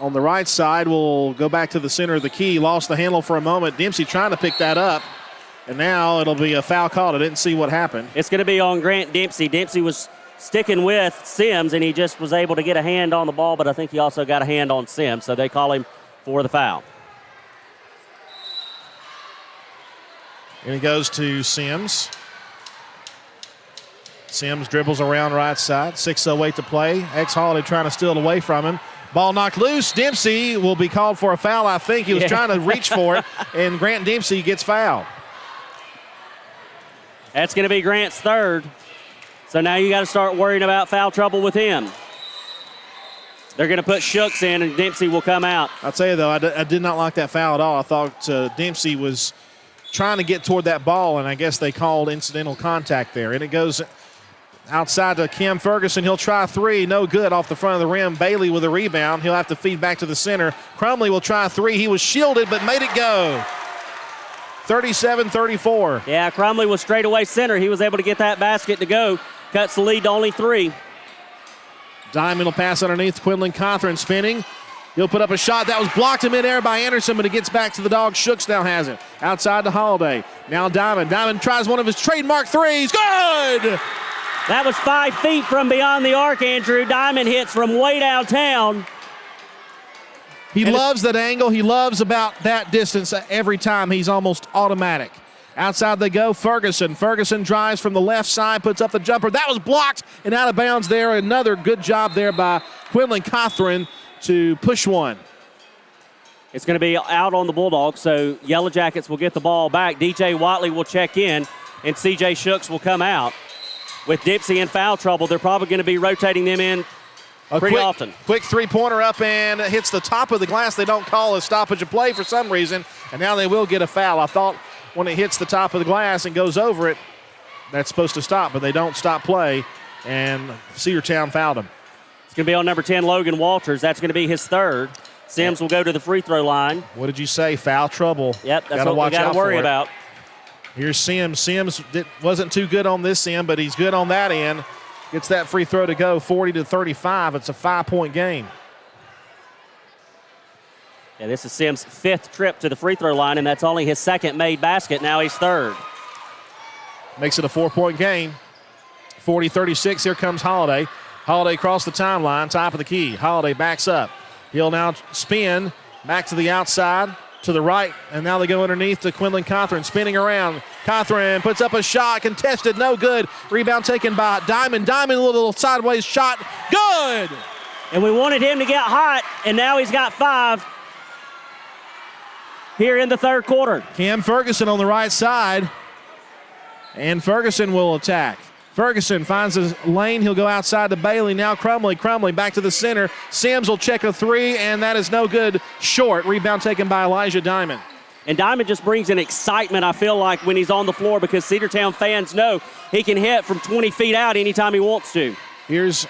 on the right side will go back to the center of the key. Lost the handle for a moment. Dempsey trying to pick that up. And now it'll be a foul called. I didn't see what happened. It's going to be on Grant Dempsey. Dempsey was sticking with Sims, and he just was able to get a hand on the ball, but I think he also got a hand on Sims, so they call him for the foul. And he goes to Sims. Sims dribbles around right side. 6:08 to play. Holiday trying to steal it away from him. Ball knocked loose. Dempsey will be called for a foul. I think he was trying to reach for it, and Grant Dempsey gets fouled. That's going to be Grant's third. So now you got to start worrying about foul trouble with him. They're going to put Shooks in, and Dempsey will come out. I'll tell you, though, I did not like that foul at all. I thought Dempsey was trying to get toward that ball, and I guess they called incidental contact there. And it goes outside to Cam Ferguson. He'll try three. No good off the front of the rim. Bailey with a rebound. He'll have to feed back to the center. Crumley will try three. He was shielded but made it go. 37-34. Yeah, Crumley was straightaway center. He was able to get that basket to go. Cuts the lead to only 3. Diamond will pass underneath. Quinlan Cothran spinning. He'll put up a shot that was blocked in midair by Anderson, but it gets back to the Dogs. Shooks now has it. Outside to Holiday. Now Diamond. Diamond tries one of his trademark threes. Good! That was 5 feet from beyond the arc, Andrew. Diamond hits from way downtown. He loves that angle. He loves about that distance every time. He's almost automatic. Outside they go. Ferguson. Ferguson drives from the left side, puts up the jumper. That was blocked and out of bounds there. Another good job there by Quinlan Cothran to push one. It's going to be out on the Bulldogs, so Yellow Jackets will get the ball back. DJ Watley will check in, and CJ Shooks will come out. With Dempsey in foul trouble, they're probably going to be rotating them in pretty often. Quick three-pointer up and hits the top of the glass. They don't call a stoppage of play for some reason, and now they will get a foul. I thought when it hits the top of the glass and goes over it, that's supposed to stop, but they don't stop play, and Cedartown fouled him. It's going to be on number 10, Logan Walters. That's going to be his third. Sims will go to the free throw line. What did you say? Foul trouble. Yep, that's what we got to worry about. Here's Sims. Sims wasn't too good on this end, but he's good on that end. Gets that free throw to go, 40-35. It's a 5-point game. Yeah, this is Sims' 5th trip to the free throw line, and that's only his 2nd made basket. Now he's 3rd. Makes it a 4-point game. 40-36. Here comes Holiday. Holiday across the timeline, top of the key. Holiday backs up. He'll now spin back to the outside, to the right, and now they go underneath to Quinlan Cothran, spinning around. Cothran puts up a shot, contested, no good. Rebound taken by Diamond. Diamond, a little sideways shot, good! And we wanted him to get hot, and now he's got 5 here in the 3rd quarter. Cam Ferguson on the right side, and Ferguson will attack. Ferguson finds a lane. He'll go outside to Bailey. Now Crumley. Crumley back to the center. Sims will check a 3, and that is no good. Short. Rebound taken by Elijah Diamond. And Diamond just brings an excitement, I feel like, when he's on the floor, because Cedartown fans know he can hit from 20 feet out anytime he wants to. Here's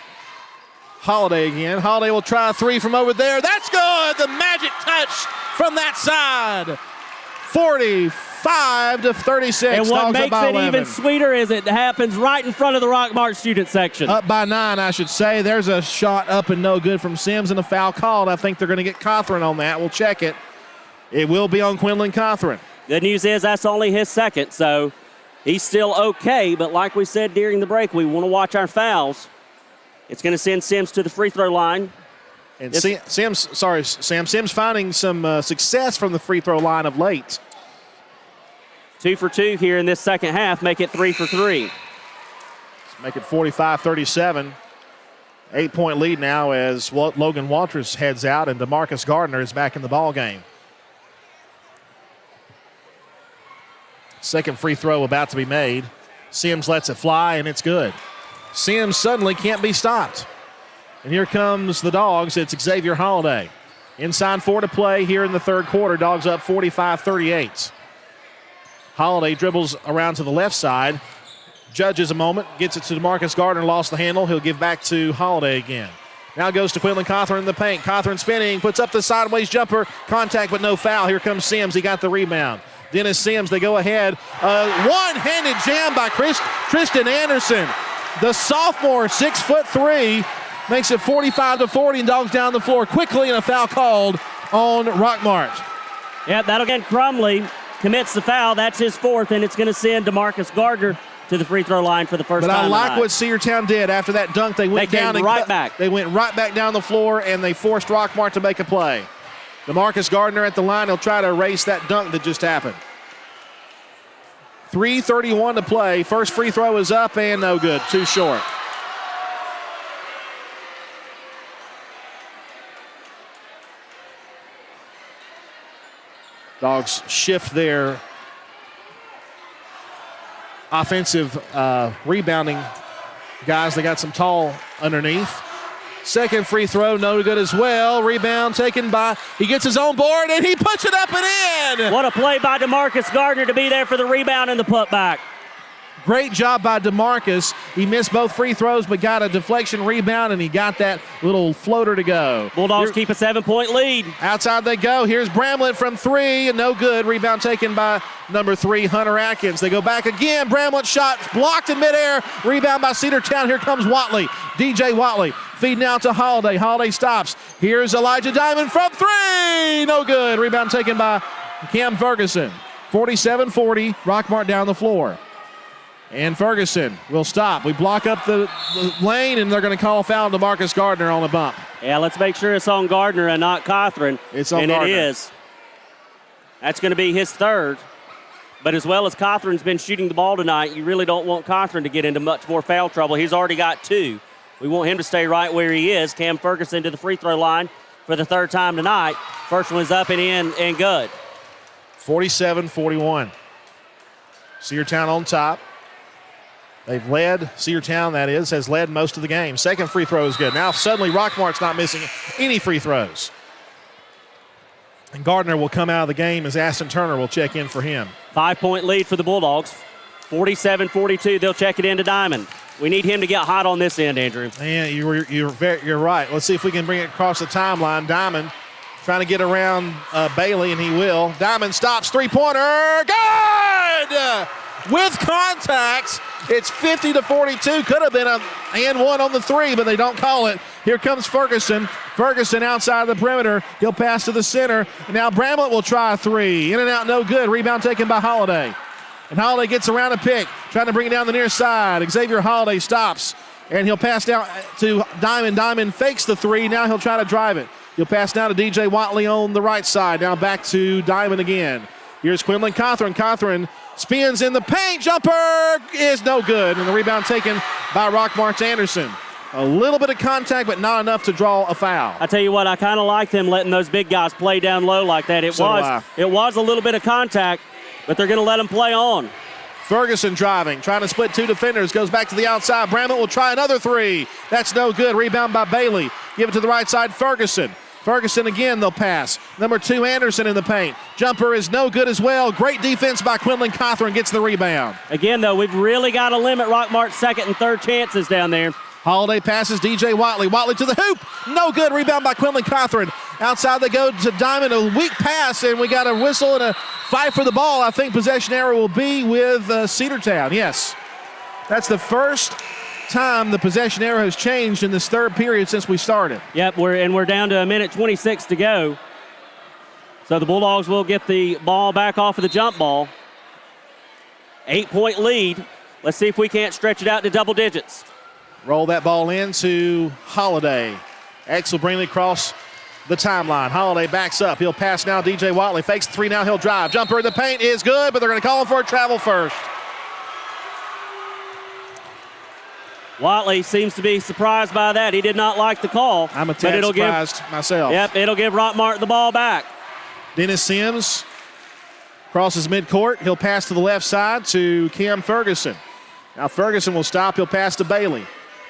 Holiday again. Holiday will try a 3 from over there. That's good. The magic touch from that side. 45-36. And what Dogs makes it even sweeter is it happens right in front of the Rockmart student section. Up by 9, I should say. There's a shot up and no good from Sims and a foul called. I think they're going to get Cothran on that. We'll check it. It will be on Quinlan Cothran. Good news is that's only his 2nd, so he's still okay. But like we said during the break, we want to watch our fouls. It's going to send Sims to the free throw line. And Sims finding some success from the free throw line of late. 2 for 2 here in this 2nd half, make it 3 for 3. Let's make it 45-37. 8-point lead now as Logan Walters heads out and DeMarcus Gardner is back in the ball game. Second free throw about to be made. Sims lets it fly, and it's good. Sims suddenly can't be stopped. And here comes the Dogs. It's Xavier Holiday. Inside 4 to play here in the 3rd quarter. Dogs up 45-38. Holiday dribbles around to the left side. Judges a moment. Gets it to DeMarcus Gardner. Lost the handle. He'll give back to Holiday again. Now goes to Quinlan Cothran in the paint. Cothran spinning. Puts up the sideways jumper. Contact but no foul. Here comes Sims. He got the rebound. Dennis Sims, they go ahead. One-handed jam by Tristan Anderson. The sophomore, 6'3", makes it 45-40, and Dogs down the floor quickly, and a foul called on Rockmart. Yep, that'll get Crumley commits the foul. That's his fourth, and it's going to send DeMarcus Gardner to the free throw line for the first time. But I like tonight. what Cedartown did after that dunk. They went down and back. They went right back down the floor, and they forced Rockmart to make a play. DeMarcus Gardner at the line. He'll try to erase that dunk that just happened. 3:31 to play. First free throw is up and no good. Too short. Dogs shift their offensive rebounding guys. They got some tall underneath. Second free throw, no good as well. Rebound taken by, he gets his own board, and he puts it up and in. What a play by DeMarcus Gardner to be there for the rebound and the putback. Great job by DeMarcus. He missed both free throws, but got a deflection rebound, and he got that little floater to go. Bulldogs keep a 7-point lead. Outside they go. Here's Bramlett from three, and no good. Rebound taken by number 3, Hunter Atkins. They go back again. Bramlett shot blocked in midair. Rebound by Cedartown. Here comes Watley. DJ Watley feeding out to Holiday. Holiday stops. Here's Elijah Diamond from three. No good. Rebound taken by Cam Ferguson. 47-40. Rockmart down the floor. And Ferguson will stop. We block up the lane, and they're going to call a foul to Marcus Gardner on a bump. Yeah, let's make sure it's on Gardner and not Cothran. It's on Gardner. And it is. That's going to be his third. But as well as Cothran's been shooting the ball tonight, you really don't want Cothran to get into much more foul trouble. He's already got 2. We want him to stay right where he is. Cam Ferguson to the free throw line for the third time tonight. First one is up and in and good. 47-41. Cedartown on top. They've led, Cedartown that is, has led most of the game. Second free throw is good. Now suddenly Rockmart's not missing any free throws. And Gardner will come out of the game as Aston Turner will check in for him. 5-point lead for the Bulldogs. 47-42, they'll check it into Diamond. We need him to get hot on this end, Andrew. Man, you're right. Let's see if we can bring it across the timeline. Diamond trying to get around Bailey, and he will. Diamond stops, three-pointer, good! With contact, it's 50-42. Could have been a and one on the three, but they don't call it. Here comes Ferguson. Ferguson outside the perimeter. He'll pass to the center. And now Bramlett will try a three. In and out, no good. Rebound taken by Holiday. And Holiday gets around a pick, trying to bring it down the near side. Xavier Holiday stops, and he'll pass down to Diamond. Diamond fakes the three. Now he'll try to drive it. He'll pass down to DJ Watley on the right side. Now back to Diamond again. Here's Quinlan Cothran. Cothran spins in the paint. Jumper is no good. And the rebound taken by Rockmart's Anderson. A little bit of contact, but not enough to draw a foul. I tell you what, I kind of like them letting those big guys play down low like that. It was a little bit of contact, but they're going to let them play on. Ferguson driving, trying to split 2 defenders, goes back to the outside. Bramlett will try another three. That's no good. Rebound by Bailey. Give it to the right side, Ferguson. Ferguson again, they'll pass. Number 2, Anderson in the paint. Jumper is no good as well. Great defense by Quinlan Cothran, gets the rebound. Again, though, we've really got to limit Rockmart's second and third chances down there. Holiday passes DJ Watley. Watley to the hoop. No good. Rebound by Quinlan Cothran. Outside they go to Diamond. A weak pass, and we got a whistle and a fight for the ball. I think possession error will be with Cedartown. Yes. That's the first time the possession arrow has changed in this third period since we started. Yep, we're down to 1:26 to go. So the Bulldogs will get the ball back off of the jump ball. 8-point lead. Let's see if we can't stretch it out to double digits. Roll that ball into Holiday. X will bring it across the timeline. Holiday backs up. He'll pass now. DJ Watley fakes the three. Now he'll drive. Jumper in the paint is good, but they're going to call him for a travel first. Watley seems to be surprised by that. He did not like the call. I'm a tad surprised myself. Yep, it'll give Rockmart the ball back. Dennis Sims crosses midcourt. He'll pass to the left side to Cam Ferguson. Now Ferguson will stop. He'll pass to Bailey.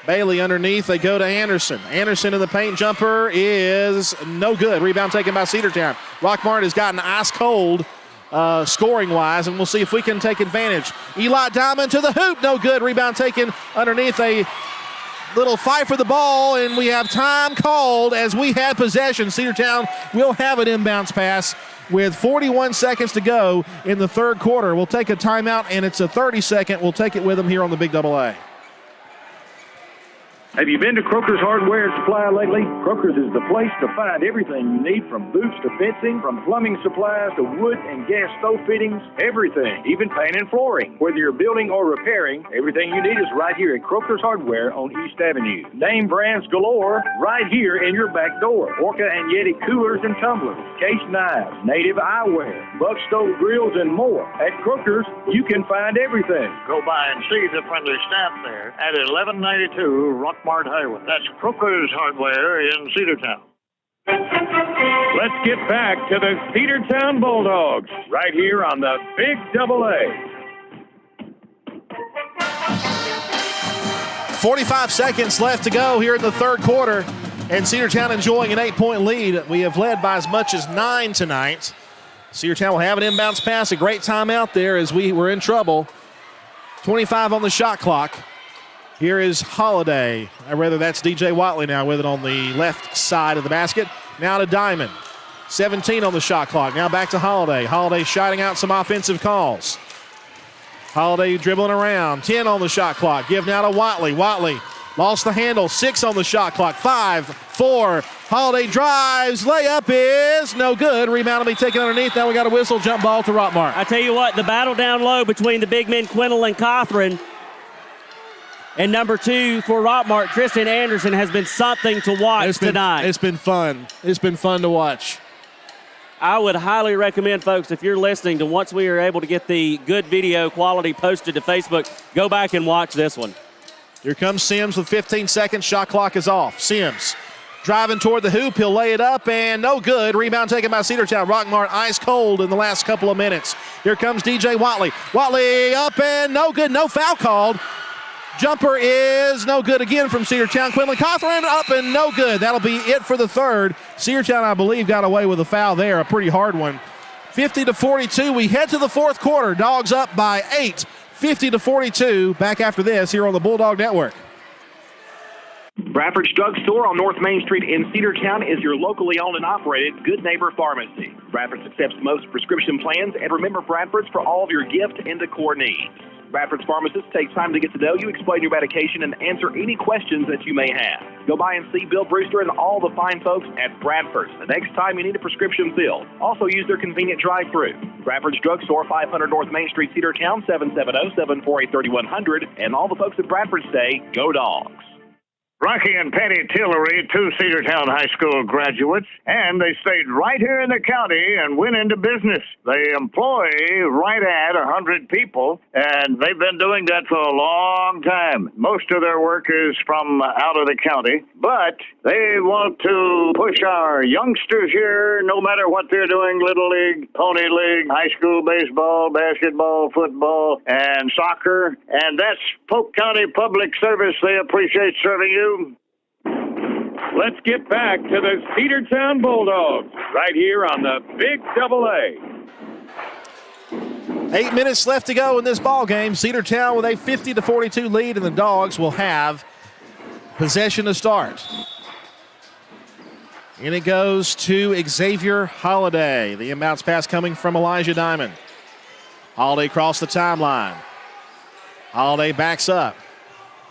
Bailey underneath. They go to Anderson. Anderson in the paint. Jumper is no good. Rebound taken by Cedartown. Rockmart has gotten ice cold scoring-wise, and we'll see if we can take advantage. Eli Diamond to the hoop. No good. Rebound taken underneath. A little fight for the ball, and we have time called as we had possession. Cedartown will have an inbounds pass with 41 seconds to go in the third quarter. We'll take a timeout, and it's a 30-second. We'll take it with them here on the Big Double A. Have you been to Croker's Hardware and Supply lately? Croker's is the place to find everything you need, from boots to fencing, from plumbing supplies to wood and gas stove fittings, everything, even paint and flooring. Whether you're building or repairing, everything you need is right here at Croker's Hardware on East Avenue. Name brands galore right here in your back door. Orca and Yeti coolers and tumblers, case knives, native eyewear, buck stove grills, and more. At Croker's, you can find everything. Go by and see the friendly staff there at 1192 Rockmart Highway. That's Croker's Hardware in Cedartown. Let's get back to the Cedartown Bulldogs right here on the Big Double A. 45 seconds left to go here in the third quarter, and Cedartown enjoying an 8-point lead. We have led by as much as 9 tonight. Cedartown will have an inbounds pass, a great timeout there as we were in trouble. 25 on the shot clock. Here is Holiday. That's DJ Watley now with it on the left side of the basket. Now to Diamond. 17 on the shot clock. Now back to Holiday. Holiday shouting out some offensive calls. Holiday dribbling around. 10 on the shot clock. Give now to Watley. Watley lost the handle. 6 on the shot clock. 5, 4. Holiday drives. Layup is no good. Rebound will be taken underneath. Now we got a whistle. Jump ball to Rockmart. I tell you what, the battle down low between the big men Quindle and Cothran and number 2 for Rockmart, Tristan Anderson, has been something to watch tonight. It's been fun. It's been fun to watch. I would highly recommend, folks, if you're listening, to once we are able to get the good video quality posted to Facebook, go back and watch this one. Here comes Sims with 15 seconds. Shot clock is off. Sims driving toward the hoop. He'll lay it up, and no good. Rebound taken by Cedartown. Rockmart ice cold in the last couple of minutes. Here comes DJ Watley. Watley up and no good. No foul called. Jumper is no good again from Cedartown. Quinlan Cothran up and no good. That'll be it for the third. Cedartown, I believe, got away with a foul there, a pretty hard one. 50-42. We head to the fourth quarter. Dogs up by 8, 50-42. Back after this here on the Bulldog Network. Bradford's Drug Store on North Main Street in Cedartown is your locally owned and operated Good Neighbor Pharmacy. Bradford's accepts most prescription plans, and remember Bradford's for all of your gift and decor needs. Bradford's pharmacist takes time to get to know you, explain your medication, and answer any questions that you may have. Go by and see Bill Brewster and all the fine folks at Bradford's the next time you need a prescription filled. Also use their convenient drive-thru. Bradford's Drug Store, 500 North Main Street, Cedartown, 770-748-3100. And all the folks at Bradford say, go Dogs. Rocky and Patty Tillery, 2 Cedartown High School graduates, and they stayed right here in the county and went into business. They employ right at 100 people, and they've been doing that for a long time. Most of their work is from out of the county, but they want to push our youngsters here, no matter what they're doing, Little League, Pony League, high school baseball, basketball, football, and soccer, and that's Polk County Public Service. They appreciate serving you. Let's get back to the Cedartown Bulldogs right here on the Big Double A. 8 minutes left to go in this ball game. Cedartown with a 50-42 lead, and the Dogs will have possession to start. And it goes to Xavier Holiday. The inbounds pass coming from Elijah Diamond. Holiday crossed the timeline. Holiday backs up.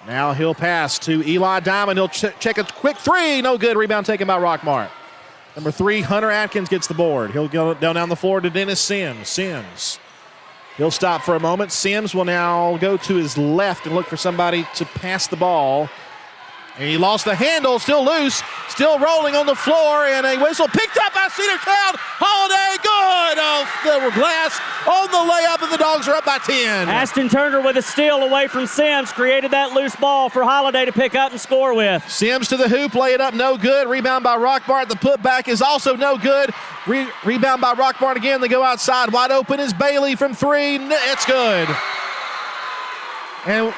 Now he'll pass to Eli Diamond. He'll check a quick three. No good. Rebound taken by Rockmart. Number 3, Hunter Atkins gets the board. He'll go down the floor to Dennis Sims. Sims. He'll stop for a moment. Sims will now go to his left and look for somebody to pass the ball. And he lost the handle, still loose, still rolling on the floor, and a whistle picked up by Cedartown. Holiday, good off the glass on the layup, and the Dogs are up by 10. Aston Turner with a steal away from Sims created that loose ball for Holiday to pick up and score with. Sims to the hoop, lay it up, no good. Rebound by Rockmart. The putback is also no good. Rebound by Rockmart again. They go outside. Wide open is Bailey from 3. It's good. And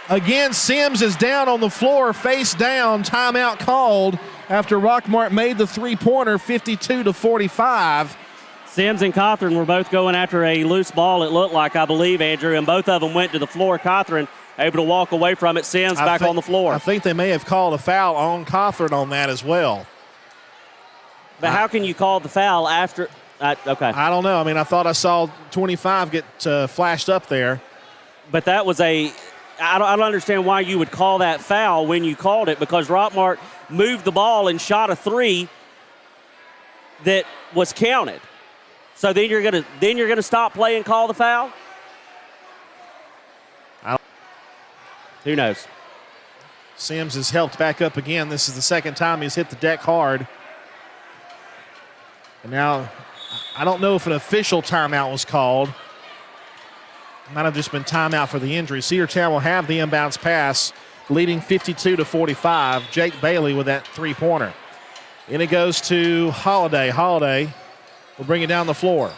again, Sims is down on the floor, face down. Timeout called after Rockmart made the three-pointer, 52-45. Sims and Cothran were both going after a loose ball, it looked like, I believe, Andrew, and both of them went to the floor. Cothran able to walk away from it. Sims back on the floor. I think they may have called a foul on Cothran on that as well. But how can you call the foul after? Okay. I don't know. I mean, I thought I saw 25 get flashed up there. But that was a I don't understand why you would call that foul when you called it, because Rockmart moved the ball and shot a three that was counted. So then you're gonna stop play and call the foul? Who knows? Sims is helped back up again. This is the second time he's hit the deck hard. And now, I don't know if an official timeout was called. It might have just been timeout for the injury. Cedartown will have the inbounds pass, leading 52-45. Jake Bailey with that three-pointer. And it goes to Holiday. Holiday will bring it down the floor.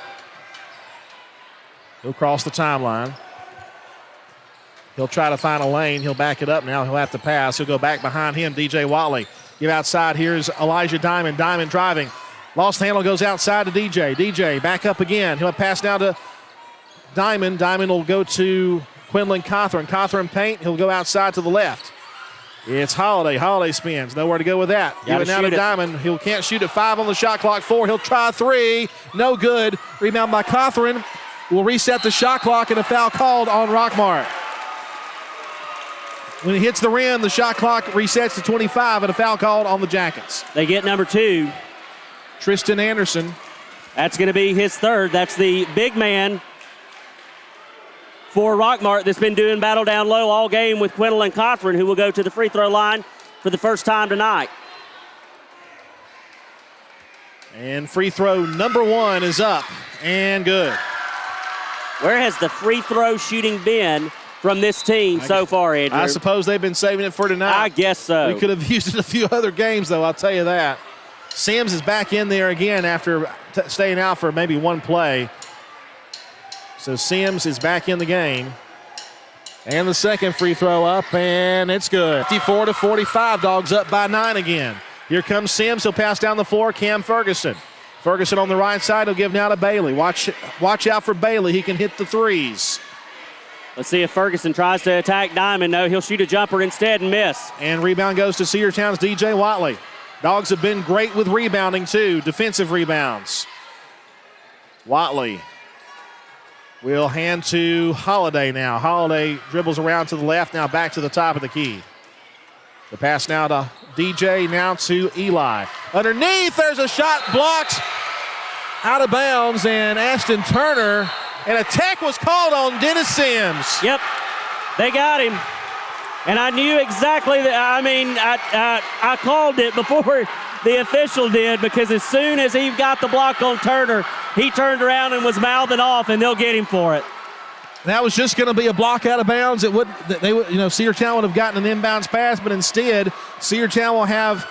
He'll cross the timeline. He'll try to find a lane. He'll back it up now. He'll have to pass. He'll go back behind him, DJ Watley. Give outside. Here's Elijah Diamond. Diamond driving. Lost handle goes outside to DJ. DJ back up again. He'll pass now to Diamond. Diamond will go to Quinlan Cawthorn. Cawthorn paint. He'll go outside to the left. It's Holiday. Holiday spins. Nowhere to go with that. Give it now to Diamond. He can't shoot at 5 on the shot clock. 4. He'll try 3. No good. Rebound by Cawthorn. Will reset the shot clock, and a foul called on Rockmart. When it hits the rim, the shot clock resets to 25, and a foul called on the Jackets. They get number 2. Tristan Anderson. That's going to be his third. That's the big man for Rockmart that's been doing battle down low all game with Quinlan Cawthorn, who will go to the free throw line for the first time tonight. And free throw number 1 is up and good. Where has the free throw shooting been from this team so far, Andrew? I suppose they've been saving it for tonight. I guess so. We could have used it in a few other games, though, I'll tell you that. Sims is back in there again after staying out for maybe one play. So Sims is back in the game. And the second free throw up, and it's good. 54-45, Dogs up by 9 again. Here comes Sims. He'll pass down the floor. Cam Ferguson. Ferguson on the right side. He'll give now to Bailey. Watch out for Bailey. He can hit the threes. Let's see if Ferguson tries to attack Diamond. No, he'll shoot a jumper instead and miss. And rebound goes to Cedartown's DJ Watley. Dogs have been great with rebounding, too. Defensive rebounds. Watley will hand to Holiday now. Holiday dribbles around to the left, now back to the top of the key. The pass now to DJ, now to Eli. Underneath, there's a shot blocked out of bounds, and Ashton Turner, and a tech was called on Dennis Sims. Yep, they got him. And I knew exactly that. I mean, I called it before the official did, because as soon as he got the block on Turner, he turned around and was mouthing off, and they'll get him for it. That was just going to be a block out of bounds. Cedartown would have gotten an inbounds pass, but instead, Cedartown will have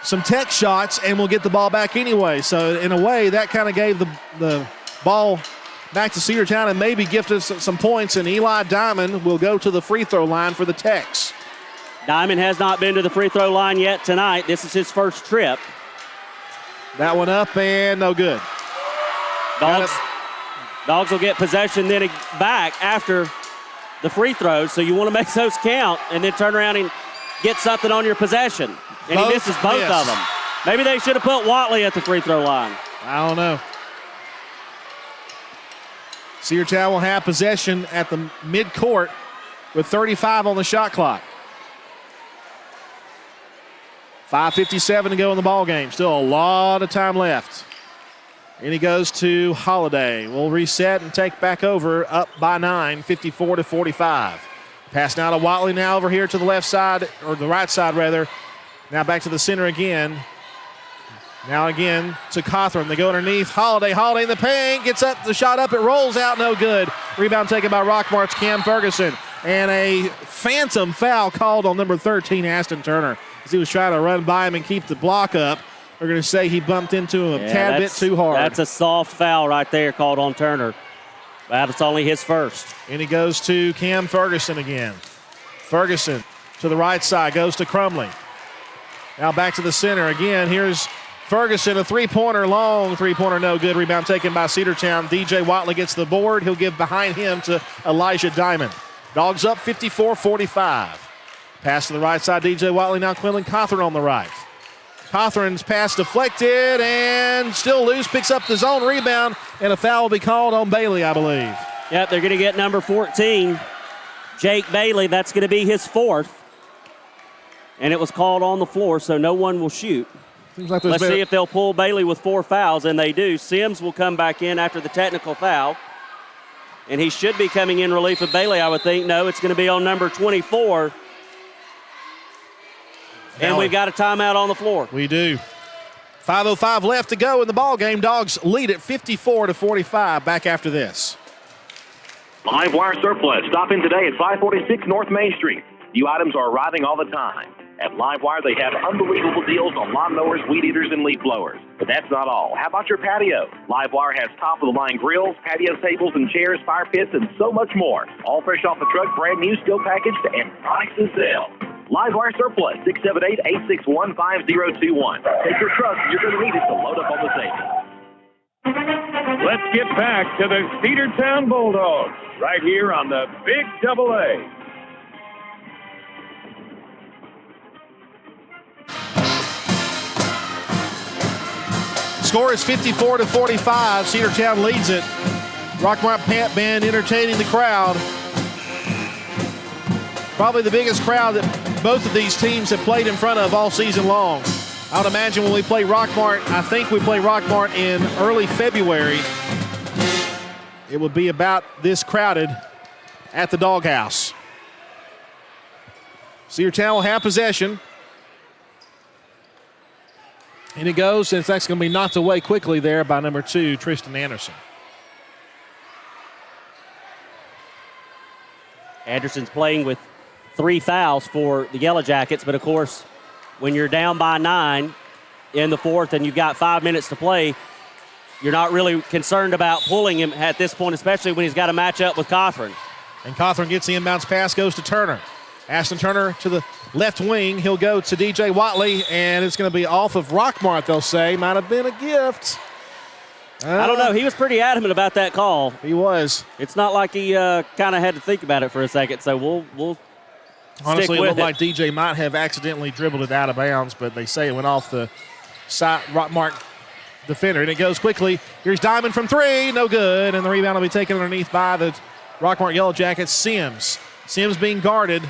some tech shots and will get the ball back anyway. So in a way, that kind of gave the ball back to Cedartown and maybe gifted us some points, and Eli Diamond will go to the free throw line for the Techs. Diamond has not been to the free throw line yet tonight. This is his first trip. That one up and no good. Dogs will get possession then back after the free throws, so you want to make those count and then turn around and get something on your possession. And he misses both of them. Maybe they should have put Watley at the free throw line. I don't know. Cedartown will have possession at the midcourt with 35 on the shot clock. 5:57 to go in the ball game. Still a lot of time left. And he goes to Holiday. We'll reset and take back over, up by 9, 54-45. Pass now to Watley, now over here to the left side, or the right side rather. Now back to the center again. Now again to Cawthorn. They go underneath. Holiday in the paint. Gets up, the shot up. It rolls out. No good. Rebound taken by Rockmart's Cam Ferguson. And a phantom foul called on number 13, Ashton Turner, as he was trying to run by him and keep the block up. They're going to say he bumped into him a tad bit too hard. That's a soft foul right there called on Turner. That's only his first. And he goes to Cam Ferguson again. Ferguson to the right side, goes to Crumley. Now back to the center again. Here's Ferguson, a three-pointer, long three-pointer, no good. Rebound taken by Cedartown. DJ Watley gets the board. He'll give behind him to Elijah Diamond. Dogs up 54-45. Pass to the right side, DJ Watley. Now Quinlan Cawthorn on the right. Cawthorn's pass deflected and still loose. Picks up the zone rebound, and a foul will be called on Bailey, I believe. Yep, they're going to get number 14. Jake Bailey. That's going to be his 4th. And it was called on the floor, so no one will shoot. Seems like Let's see if they'll pull Bailey with 4 fouls, and they do. Sims will come back in after the technical foul. And he should be coming in relief of Bailey, I would think. No, it's going to be on number 24. And we've got a timeout on the floor. We do. 5:05 left to go in the ball game. Dogs lead at 54-45. Back after this. Live Wire Surplus. Stop in today at 546 North Main Street. New items are arriving all the time. At Livewire, they have unbelievable deals on lawnmowers, weed eaters, and leaf blowers. But that's not all. How about your patio? Livewire has top-of-the-line grills, patio tables and chairs, fire pits, and so much more. All fresh off the truck, brand new, still packaged, and price to sell. Livewire Surplus, 678-861-5021. Take your truck. You're going to need it to load up on the savings. Let's get back to the Cedartown Bulldogs right here on the Big Double A. Score is 54-45. Cedartown leads it. Rockmart Pant Band entertaining the crowd. Probably the biggest crowd that both of these teams have played in front of all season long. I would imagine when we play Rockmart, I think we play Rockmart in early February, it would be about this crowded at the Doghouse. Cedartown will have possession. And it goes, and that's going to be knocked away quickly there by number 2, Tristan Anderson. Anderson's playing with 3 fouls for the Yellow Jackets, but of course, when you're down by 9 in the 4th and you've got 5 minutes to play, you're not really concerned about pulling him at this point, especially when he's got a matchup with Cothran. And Cothran gets the inbounds pass, goes to Turner. Ashton Turner to the left wing. He'll go to DJ Watley, and it's going to be off of Rockmart, they'll say. Might have been a gift. I don't know. He was pretty adamant about that call. He was. It's not like he kind of had to think about it for a second, so we'll honestly, it looked it. like DJ might have accidentally dribbled it out of bounds, but they say it went off the side Rockmart defender, and it goes quickly. Here's Diamond from 3, no good, and the rebound will be taken underneath by the Rockmart Yellow Jackets. Sims being guarded.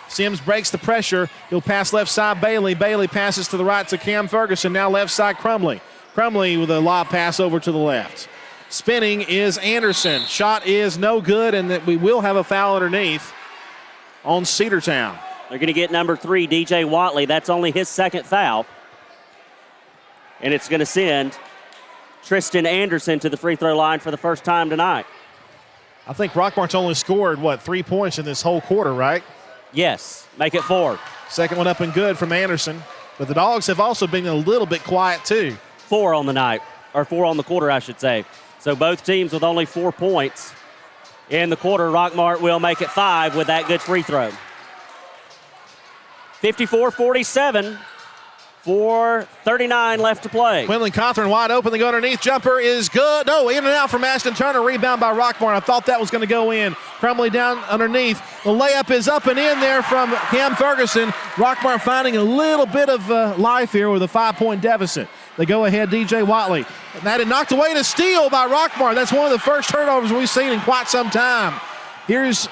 Sims breaks the pressure. He'll pass left side Bailey. Bailey passes to the right to Cam Ferguson. Now left side Crumley. Crumley with a lob pass over to the left. Spinning is Anderson. Shot is no good, and that we will have a foul underneath on Cedartown. They're going to get number 3, DJ Watley. That's only his 2nd foul. And it's going to send Tristan Anderson to the free throw line for the first time tonight. I think Rockmart's only scored, 3 points in this whole quarter, right? Yes, make it 4. Second one up and good from Anderson. But the Dogs have also been a little bit quiet, too. 4 on the night, or 4 on the quarter, I should say. So both teams with only 4 points in the quarter. Rockmart will make it 5 with that good free throw. 54-47, 4:39 left to play. Quinlan Cothran wide open. They go underneath. Jumper is good. No, in and out from Ashton Turner. Rebound by Rockmart. I thought that was going to go in. Crumley down underneath. The layup is up and in there from Cam Ferguson. Rockmart finding a little bit of life here with a 5-point deficit. They go ahead, DJ Watley. That had knocked away to steal by Rockmart. That's one of the first turnovers we've seen in quite some time. Here's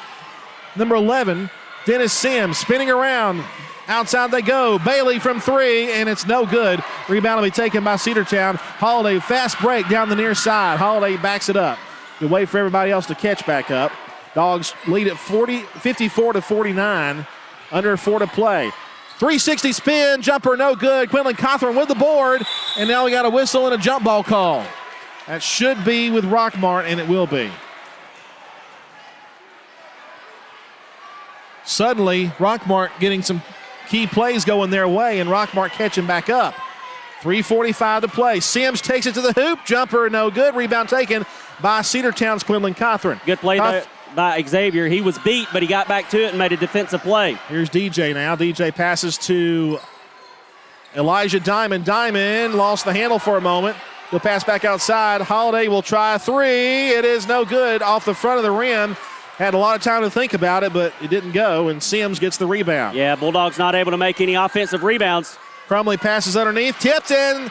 number 11, Dennis Sims, spinning around. Outside they go. Bailey from 3, and it's no good. Rebound will be taken by Cedartown. Holiday, fast break down the near side. Holiday backs it up. You wait for everybody else to catch back up. Dogs lead at 54-49. Under 4 to play. 360 spin, jumper no good. Quinlan Cothran with the board, and now we got a whistle and a jump ball call. That should be with Rockmart, and it will be. Suddenly, Rockmart getting some key plays going their way, and Rockmart catching back up. 3:45 to play. Sims takes it to the hoop. Jumper no good. Rebound taken by Cedartown's Quinlan Cothran. Good play by Xavier. He was beat, but he got back to it and made a defensive play. Here's DJ now. DJ passes to Elijah Diamond. Diamond lost the handle for a moment. He'll pass back outside. Holiday will try 3. It is no good off the front of the rim. Had a lot of time to think about it, but it didn't go, and Sims gets the rebound. Yeah, Bulldogs not able to make any offensive rebounds. Crumley passes underneath, tipped in,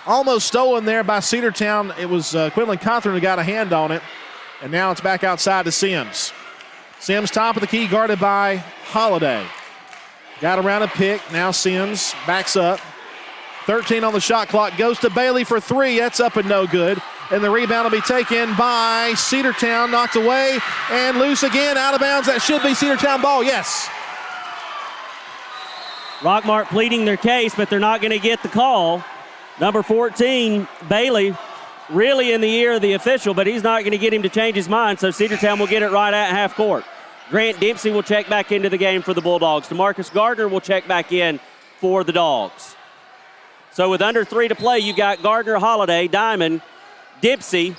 almost stolen there by Cedartown. It was Quinlan Cothran who got a hand on it, and now it's back outside to Sims. Sims top of the key, guarded by Holiday. Got around a pick. Now Sims backs up. 13 on the shot clock. Goes to Bailey for three. That's up and no good. And the rebound will be taken by Cedartown. Knocked away and loose again. Out of bounds. That should be Cedartown ball. Yes. Rockmart pleading their case, but they're not going to get the call. Number 14, Bailey, really in the ear of the official, but he's not going to get him to change his mind, so Cedartown will get it right at half court. Grant Dempsey will check back into the game for the Bulldogs. DeMarcus Gardner will check back in for the Dogs. So with under 3 to play, you've got Gardner, Holiday, Diamond, Dempsey,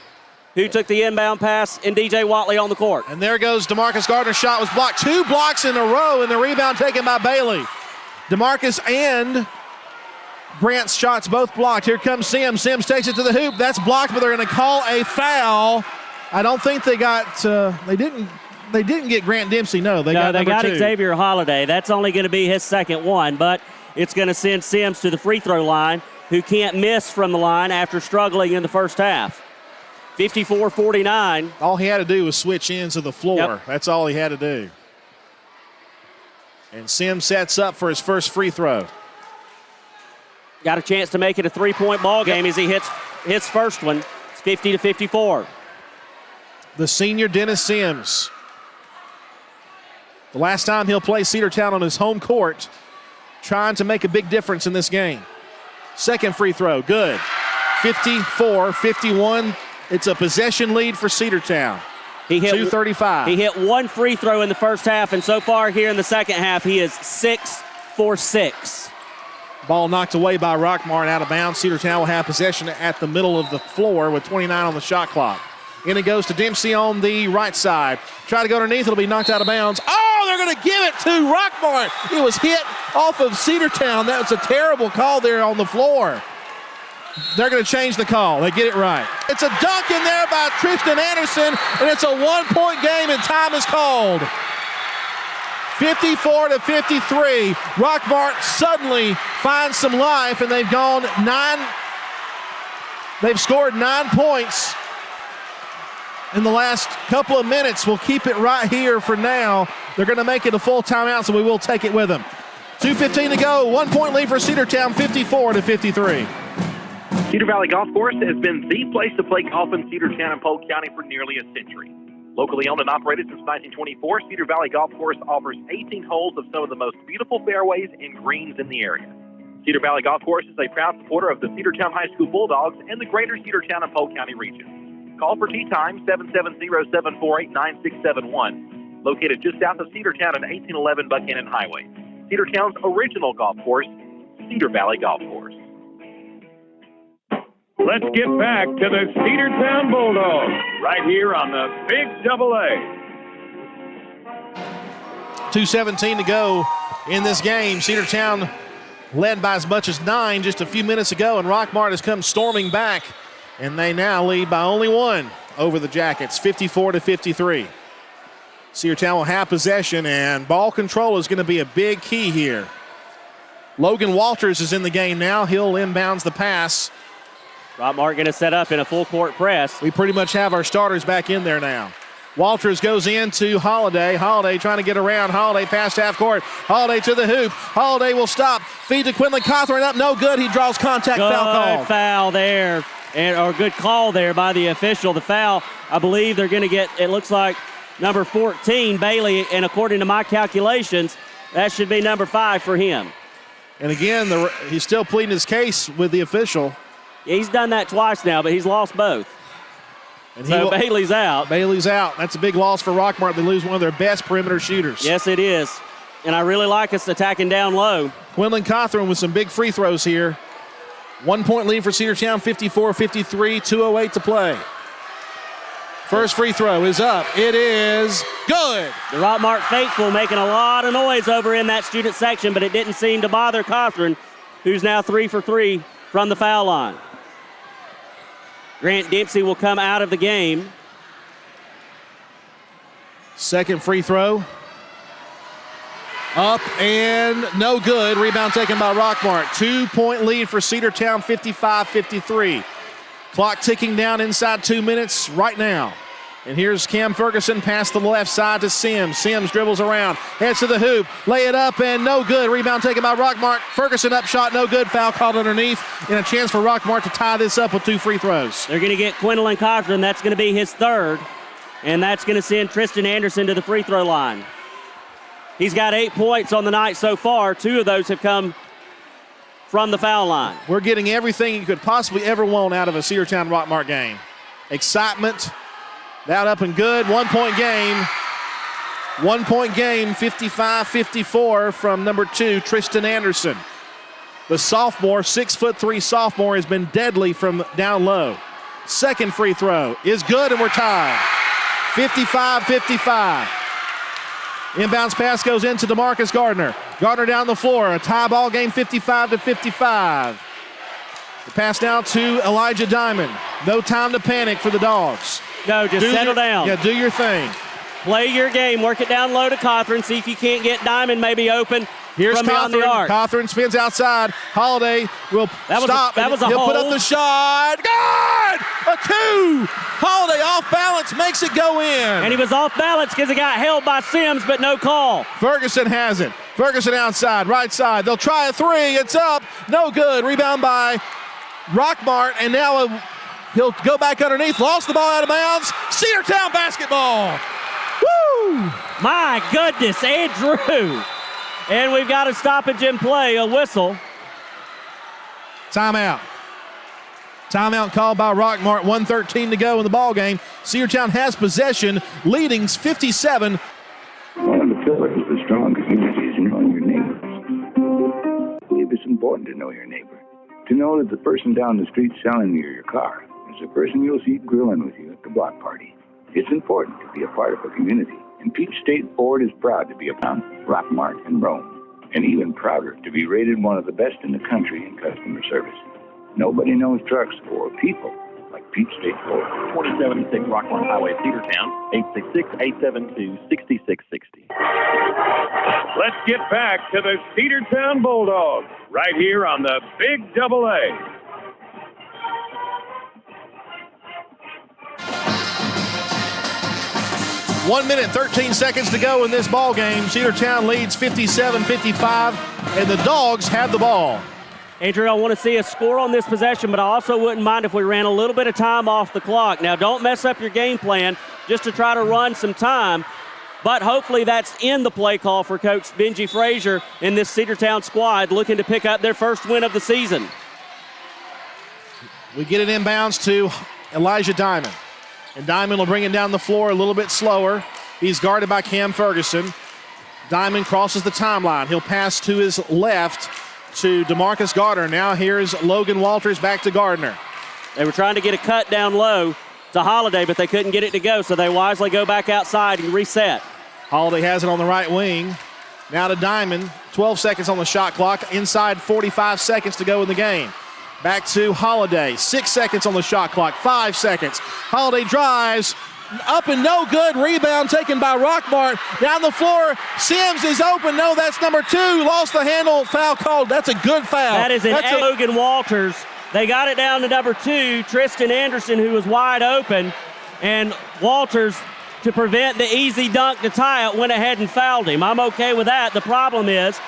who took the inbound pass, and DJ Watley on the court. And there goes DeMarcus Gardner's shot was blocked. 2 blocks in a row, and the rebound taken by Bailey. DeMarcus and Grant's shots both blocked. Here comes Sims. Sims takes it to the hoop. That's blocked, but they're going to call a foul. I don't think they got. They didn't get Grant Dempsey. No, they got number 2. Xavier Holiday. That's only going to be his second one, but it's going to send Sims to the free throw line, who can't miss from the line after struggling in the first half. 54-49. All he had to do was switch ends of the floor. Yep. That's all he had to do. And Sims sets up for his first free throw. Got a chance to make it a 3-point ball game as he hits his first one. It's 50-54. The senior Dennis Sims. The last time he'll play Cedartown on his home court, trying to make a big difference in this game. Second free throw, good. 54-51. It's a possession lead for Cedartown. He hit 2:35. He hit one free throw in the first half, and so far here in the second half, he is 6 for 6. Ball knocked away by Rockmart out of bounds. Cedartown will have possession at the middle of the floor with 29 on the shot clock. In it goes to Dempsey on the right side. Try to go underneath. It'll be knocked out of bounds. Oh, they're going to give it to Rockmart. It was hit off of Cedartown. That was a terrible call there on the floor. They're going to change the call. They get it right. It's a dunk in there by Tristan Anderson, and it's a 1-point game, and time is called. 54-53. Rockmart suddenly finds some life, and they've gone 9. They've scored 9 points in the last couple of minutes. We'll keep it right here for now. They're going to make it a full timeout, so we will take it with them. 2:15 to go. 1-point lead for Cedartown, 54-53. Cedar Valley Golf Course has been the place to play golf in Cedartown and Polk County for nearly a century. Locally owned and operated since 1924, Cedar Valley Golf Course offers 18 holes of some of the most beautiful fairways and greens in the area. Cedar Valley Golf Course is a proud supporter of the Cedartown High School Bulldogs and the greater Cedartown and Polk County region. Call for tee time 770-748-9671. Located just south of Cedartown at 1811 Buchanan Highway. Cedartown's original golf course, Cedar Valley Golf Course. Let's get back to the Cedartown Bulldogs right here on the Big AA. 2:17 to go in this game. Cedartown led by as much as 9 just a few minutes ago, and Rockmart has come storming back, and they now lead by only 1 over the Jackets, 54-53. Cedartown will have possession, and ball control is going to be a big key here. Logan Walters is in the game now. He'll inbounds the pass. Rockmart going to set up in a full court press. We pretty much have our starters back in there now. Walters goes into Holiday. Holiday trying to get around. Holiday past half court. Holiday to the hoop. Holiday will stop. Feed to Quinlan Cawthorn up. No good. He draws contact. Good foul call. Foul there. Or good call there by the official. The foul, I believe they're going to get, it looks like, number 14, Bailey. And according to my calculations, that should be number 5 for him. And again, he's still pleading his case with the official. He's done that twice now, but he's lost both. And so Bailey's out. Bailey's out. That's a big loss for Rockmart. They lose one of their best perimeter shooters. Yes, it is. And I really like us attacking down low. Quinlan Cawthorn with some big free throws here. 1-point lead for Cedartown, 54-53, 2:08 to play. First free throw is up. It is good. The Rockmart faithful making a lot of noise over in that student section, but it didn't seem to bother Cawthorn, who's now 3 for 3 from the foul line. Grant Dempsey will come out of the game. Second free throw. Up and no good. Rebound taken by Rockmart. 2-point lead for Cedartown, 55-53. Clock ticking down inside 2 minutes right now. And here's Cam Ferguson past the left side to Sims. Sims dribbles around, heads to the hoop, lay it up, and no good. Rebound taken by Rockmart. Ferguson up shot, no good. Foul called underneath, and a chance for Rockmart to tie this up with 2 free throws. They're going to get Quinlan Cochran. That's going to be his third, and that's going to send Tristan Anderson to the free throw line. He's got 8 points on the night so far. 2 of those have come from the foul line. We're getting everything you could possibly ever want out of a Cedartown Rockmart game. Excitement. That up and good. 1 point game. 1 point game, 55-54 from number 2, Tristan Anderson. The sophomore, 6'3" sophomore, has been deadly from down low. Second free throw is good, and we're tied. 55-55. Inbounds pass goes into DeMarcus Gardner. Gardner down the floor. A tie ball game, 55-55. The pass now to Elijah Diamond. No time to panic for the Dogs. No, just settle down. Yeah, do your thing. Play your game. Work it down low to Cochran. See if you can't get Diamond maybe open. Here's from beyond the arc. Cochran spins outside. Holiday will stop. That was a he'll hold. put up the shot. Good! A 2! Holiday off balance, makes it go in. And he was off balance because he got held by Sims, but no call. Ferguson has it. Ferguson outside, right side. They'll try a 3. It's up. No good. Rebound by Rockmart, and now he'll go back underneath. Lost the ball out of bounds. Cedartown basketball. Woo! My goodness, Andrew. And we've got a stoppage in play, a whistle. Timeout. Timeout called by Rockmart. 1:13 to go in the ball game. Cedartown has possession, leading 57. One of the pillars of a strong community is knowing your neighbors. I believe it's important to know your neighbor. To know that the person down the street selling you your car is the person you'll see grilling with you at the block party. It's important to be a part of a community. And Peach State Ford is proud to be a town, Rockmart, and Rome, and even prouder to be rated one of the best in the country in customer service. Nobody knows trucks or people like Peach State Ford. 4076 Rockmart Highway, Cedartown, 866-872-6660. Let's get back to the Cedartown Bulldogs right here on the Big AA. 1 minute, 13 seconds to go in this ball game. Cedartown leads 57-55, and the Dogs have the ball. Andrew, I want to see a score on this possession, but I also wouldn't mind if we ran a little bit of time off the clock. Now, don't mess up your game plan just to try to run some time, but hopefully that's in the play call for Coach Benji Frazier in this Cedartown squad looking to pick up their first win of the season. We get it inbounds to Elijah Diamond. And Diamond will bring it down the floor a little bit slower. He's guarded by Cam Ferguson. Diamond crosses the timeline. He'll pass to his left to DeMarcus Gardner. Now here's Logan Walters back to Gardner. They were trying to get a cut down low to Holiday, but they couldn't get it to go, so they wisely go back outside and reset. Holiday has it on the right wing. Now to Diamond. 12 seconds on the shot clock. Inside 45 seconds to go in the game. Back to Holiday. 6 seconds on the shot clock. 5 seconds. Holiday drives. Up and no good. Rebound taken by Rockmart. Down the floor. Sims is open. No, that's number 2. Lost the handle. Foul called. That's a good foul. That is Logan Walters. They got it down to number 2, Tristan Anderson, who was wide open. And Walters, to prevent the easy dunk to tie it, went ahead and fouled him. I'm okay with that. The problem is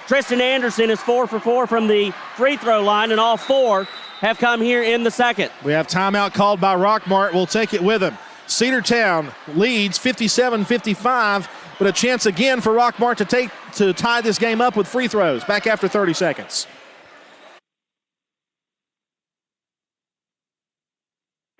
Tristan Anderson is 4 for 4 from the free throw line, and all 4 have come here in the second. We have timeout called by Rockmart. We'll take it with him. Cedartown leads 57-55, but a chance again for Rockmart to tie this game up with free throws. Back after 30 seconds.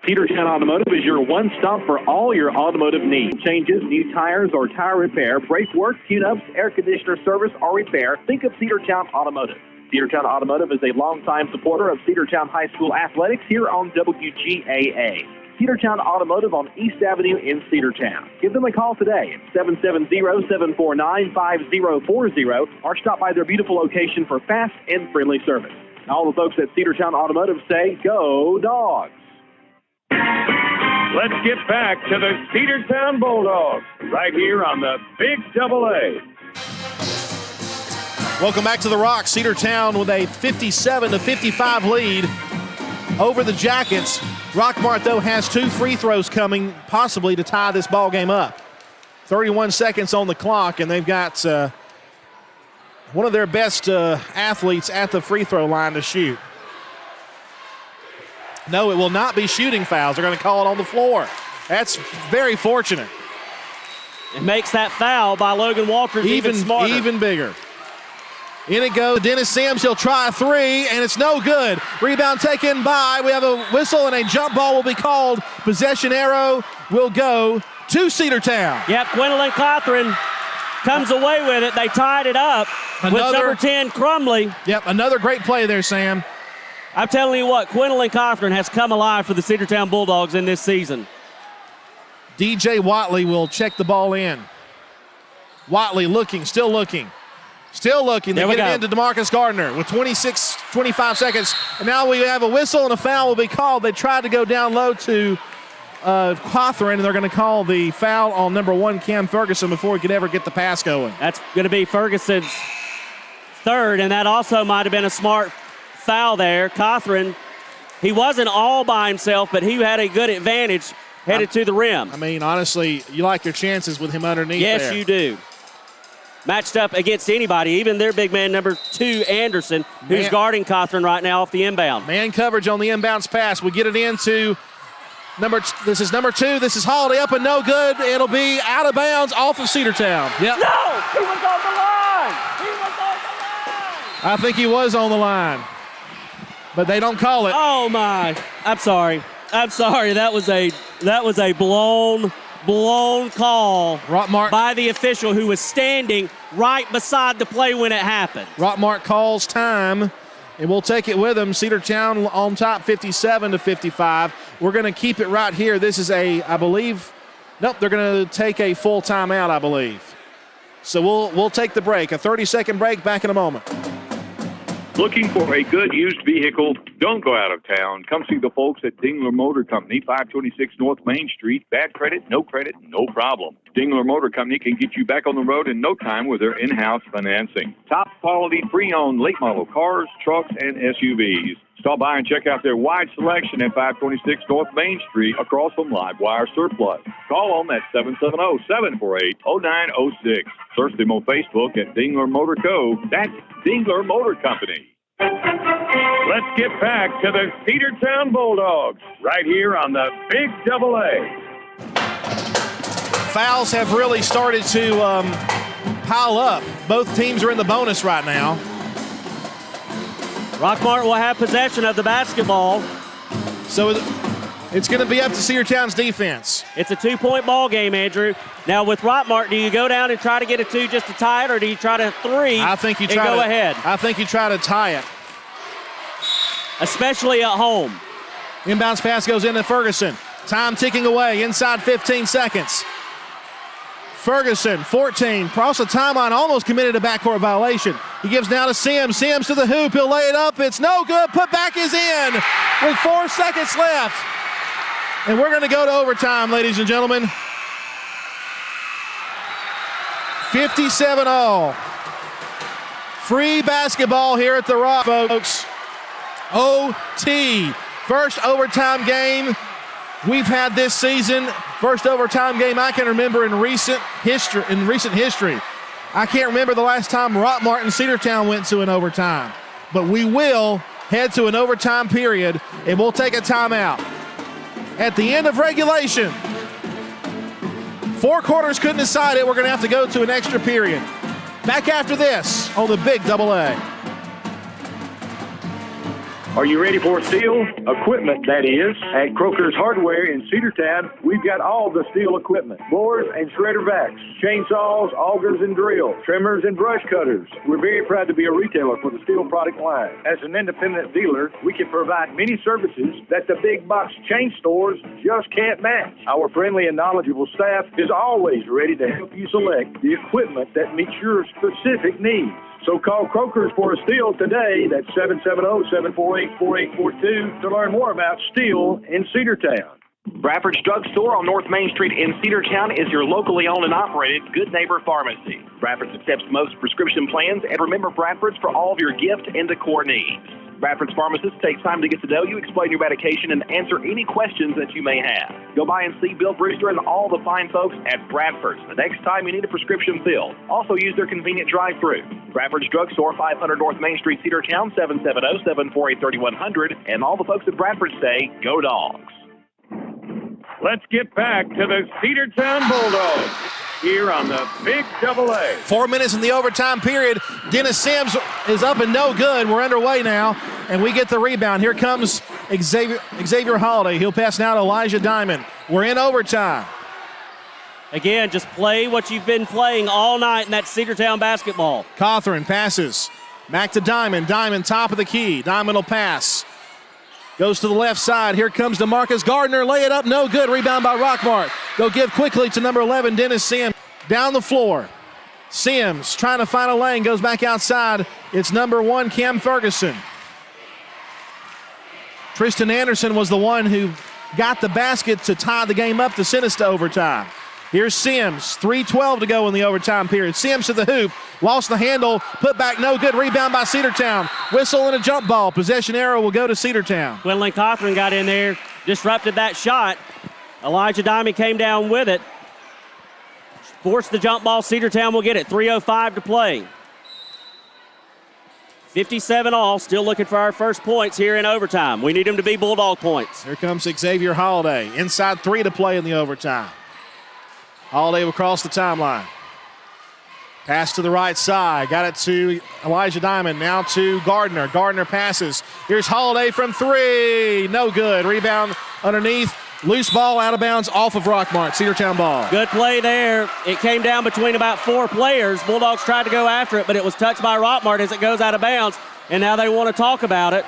Cedartown Automotive is your one-stop for all your automotive needs. Changes, new tires or tire repair, brake work, tune-ups, air conditioner service or repair. Think of Cedartown Automotive. Cedartown Automotive is a longtime supporter of Cedartown High School athletics here on WGAA. Cedartown Automotive on East Avenue in Cedartown. Give them a call today at 770-749-5040 or stop by their beautiful location for fast and friendly service. All the folks at Cedartown Automotive say, go Dogs! Let's get back to the Cedartown Bulldogs right here on the Big AA. Welcome back to the Rock. Cedartown with a 57-55 lead over the Jackets. Rockmart, though, has 2 free throws coming, possibly to tie this ball game up. 31 seconds on the clock, and they've got one of their best athletes at the free throw line to shoot. No, it will not be shooting fouls. They're going to call it on the floor. That's very fortunate. It makes that foul by Logan Walters even smarter. Even bigger. In it goes. Dennis Sims, he'll try a 3, and it's no good. Rebound taken by. We have a whistle, and a jump ball will be called. Possession arrow will go to Cedartown. Yep, Gwendolyn Cothran comes away with it. They tied it up with number 10, Crumley. Yep, another great play there, Sam. I'm telling you what, Gwendolyn Cothran has come alive for the Cedartown Bulldogs in this season. DJ Watley will check the ball in. Watley looking, still looking. Still looking. They get it into DeMarcus Gardner with 25 seconds. And now we have a whistle and a foul will be called. They tried to go down low to Cothran, and they're going to call the foul on number 1, Cam Ferguson, before he could ever get the pass going. That's going to be Ferguson's 3rd, and that also might have been a smart foul there. Cothran, he wasn't all by himself, but he had a good advantage headed to the rim. I mean, honestly, you like your chances with him underneath there. Yes, you do. Matched up against anybody, even their big man, number 2, Anderson, who's guarding Cothran right now off the inbound. Man coverage on the inbounds pass. We get it into this is number 2. This is Holiday up and no good. It'll be out of bounds off of Cedartown. Yep. No! He was on the line! He was on the line! I think he was on the line, but they don't call it. Oh, my. I'm sorry. That was a blown call by the official who was standing right beside the play when it happened. Rockmart calls time, and we'll take it with them. Cedartown on top 57-55. We're going to keep it right here. This is they're going to take a full timeout, I believe. So we'll take the break, a 30-second break, back in a moment. Looking for a good used vehicle? Don't go out of town. Come see the folks at Dingler Motor Company, 526 North Main Street. Bad credit, no problem. Dingler Motor Company can get you back on the road in no time with their in-house financing. Top quality pre-owned late model cars, trucks, and SUVs. Stop by and check out their wide selection at 526 North Main Street across from Livewire Surplus. Call them at 770-748-0906. Search them on Facebook at Dingler Motor Co. That's Dingler Motor Company. Let's get back to the Cedartown Bulldogs right here on the Big AA. Fouls have really started to pile up. Both teams are in the bonus right now. Rockmart will have possession of the basketball. So it's going to be up to Cedartown's defense. It's a 2-point ball game, Andrew. Now with Rockmart, do you go down and try to get a 2 just to tie it, or do you try to 3 I think you and go ahead? I think you try to tie it. Especially at home. Inbounds pass goes into Ferguson. Time ticking away, inside 15 seconds. Ferguson, 14, cross the timeline, almost committed a backcourt violation. He gives now to Sims. Sims to the hoop. He'll lay it up. It's no good. Put back is in with 4 seconds left. And we're going to go to overtime, ladies and gentlemen. 57 all. Free basketball here at the Rock, folks. OT. First overtime game we've had this season. First overtime game I can remember in recent history. I can't remember the last time Rockmart and Cedartown went to an overtime. But we will head to an overtime period, and we'll take a timeout. At the end of regulation, 4 quarters couldn't decide it. We're going to have to go to an extra period. Back after this on the Big AA. Are you ready for steel equipment, that is? At Croker's Hardware in Cedartown, we've got all the steel equipment. Blowers and shredder vacs, chainsaws, augers and drills, trimmers and brush cutters. We're very proud to be a retailer for the steel product line. As an independent dealer, we can provide many services that the big box chain stores just can't match. Our friendly and knowledgeable staff is always ready to help you select the equipment that meets your specific needs. So call Croker's for a steel today. That's 770-748-4842 to learn more about steel in Cedartown. Bradford's Drug Store on North Main Street in Cedartown is your locally owned and operated Good Neighbor Pharmacy. Bradford's accepts most prescription plans, and remember Bradford's for all of your gift and decor needs. Bradford's pharmacist takes time to get to know you, explain your medication, and answer any questions that you may have. Go by and see Bill Brewster and all the fine folks at Bradford's the next time you need a prescription filled. Also use their convenient drive-thru. Bradford's Drugstore, 500 North Main Street, Cedartown, 770-748-3100. And all the folks at Bradford say, go Dogs. Let's get back to the Cedartown Bulldogs here on the Big AA. 4 minutes in the overtime period. Dennis Sims is up and no good. We're underway now, and we get the rebound. Here comes Xavier Holiday. He'll pass now to Elijah Diamond. We're in overtime. Again, just play what you've been playing all night in that Cedartown basketball. Cawthorn passes back to Diamond. Diamond, top of the key. Diamond will pass. Goes to the left side. Here comes DeMarcus Gardner. Lay it up. No good. Rebound by Rockmart. Go give quickly to number 11, Dennis Sims. Down the floor. Sims trying to find a lane. Goes back outside. It's number 1, Cam Ferguson. Tristan Anderson was the one who got the basket to tie the game up to send us to overtime. Here's Sims. 3:12 to go in the overtime period. Sims to the hoop. Lost the handle. Put back no good. Rebound by Cedartown. Whistle and a jump ball. Possession arrow will go to Cedartown. Quinlan Cawthorn got in there, disrupted that shot. Elijah Diamond came down with it. Forced the jump ball. Cedartown will get it. 3:05 to play. 57 all. Still looking for our first points here in overtime. We need them to be Bulldog points. Here comes Xavier Holiday. Inside 3 to play in the overtime. Holiday will cross the timeline. Pass to the right side. Got it to Elijah Diamond. Now to Gardner. Gardner passes. Here's Holiday from 3. No good. Rebound underneath. Loose ball out of bounds off of Rockmart. Cedartown ball. Good play there. It came down between about 4 players. Bulldogs tried to go after it, but it was touched by Rockmart as it goes out of bounds. And now they want to talk about it.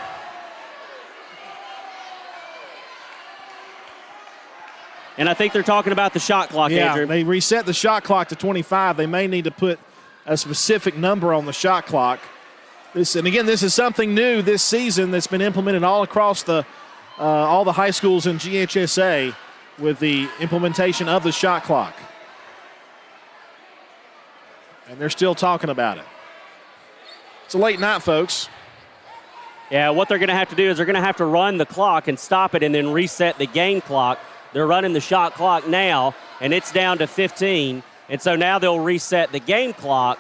And I think they're talking about the shot clock, Andrew. They reset the shot clock to 25. They may need to put a specific number on the shot clock. This is something new this season that's been implemented all across all the high schools in GHSA with the implementation of the shot clock. And they're still talking about it. It's a late night, folks. Yeah, what they're going to have to do is they're going to have to run the clock and stop it and then reset the game clock. They're running the shot clock now, and it's down to 15. And so now they'll reset the game clock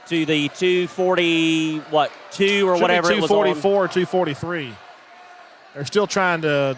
to the 2:40, 2 or whatever it was on. 2:44, 2:43. They're still trying to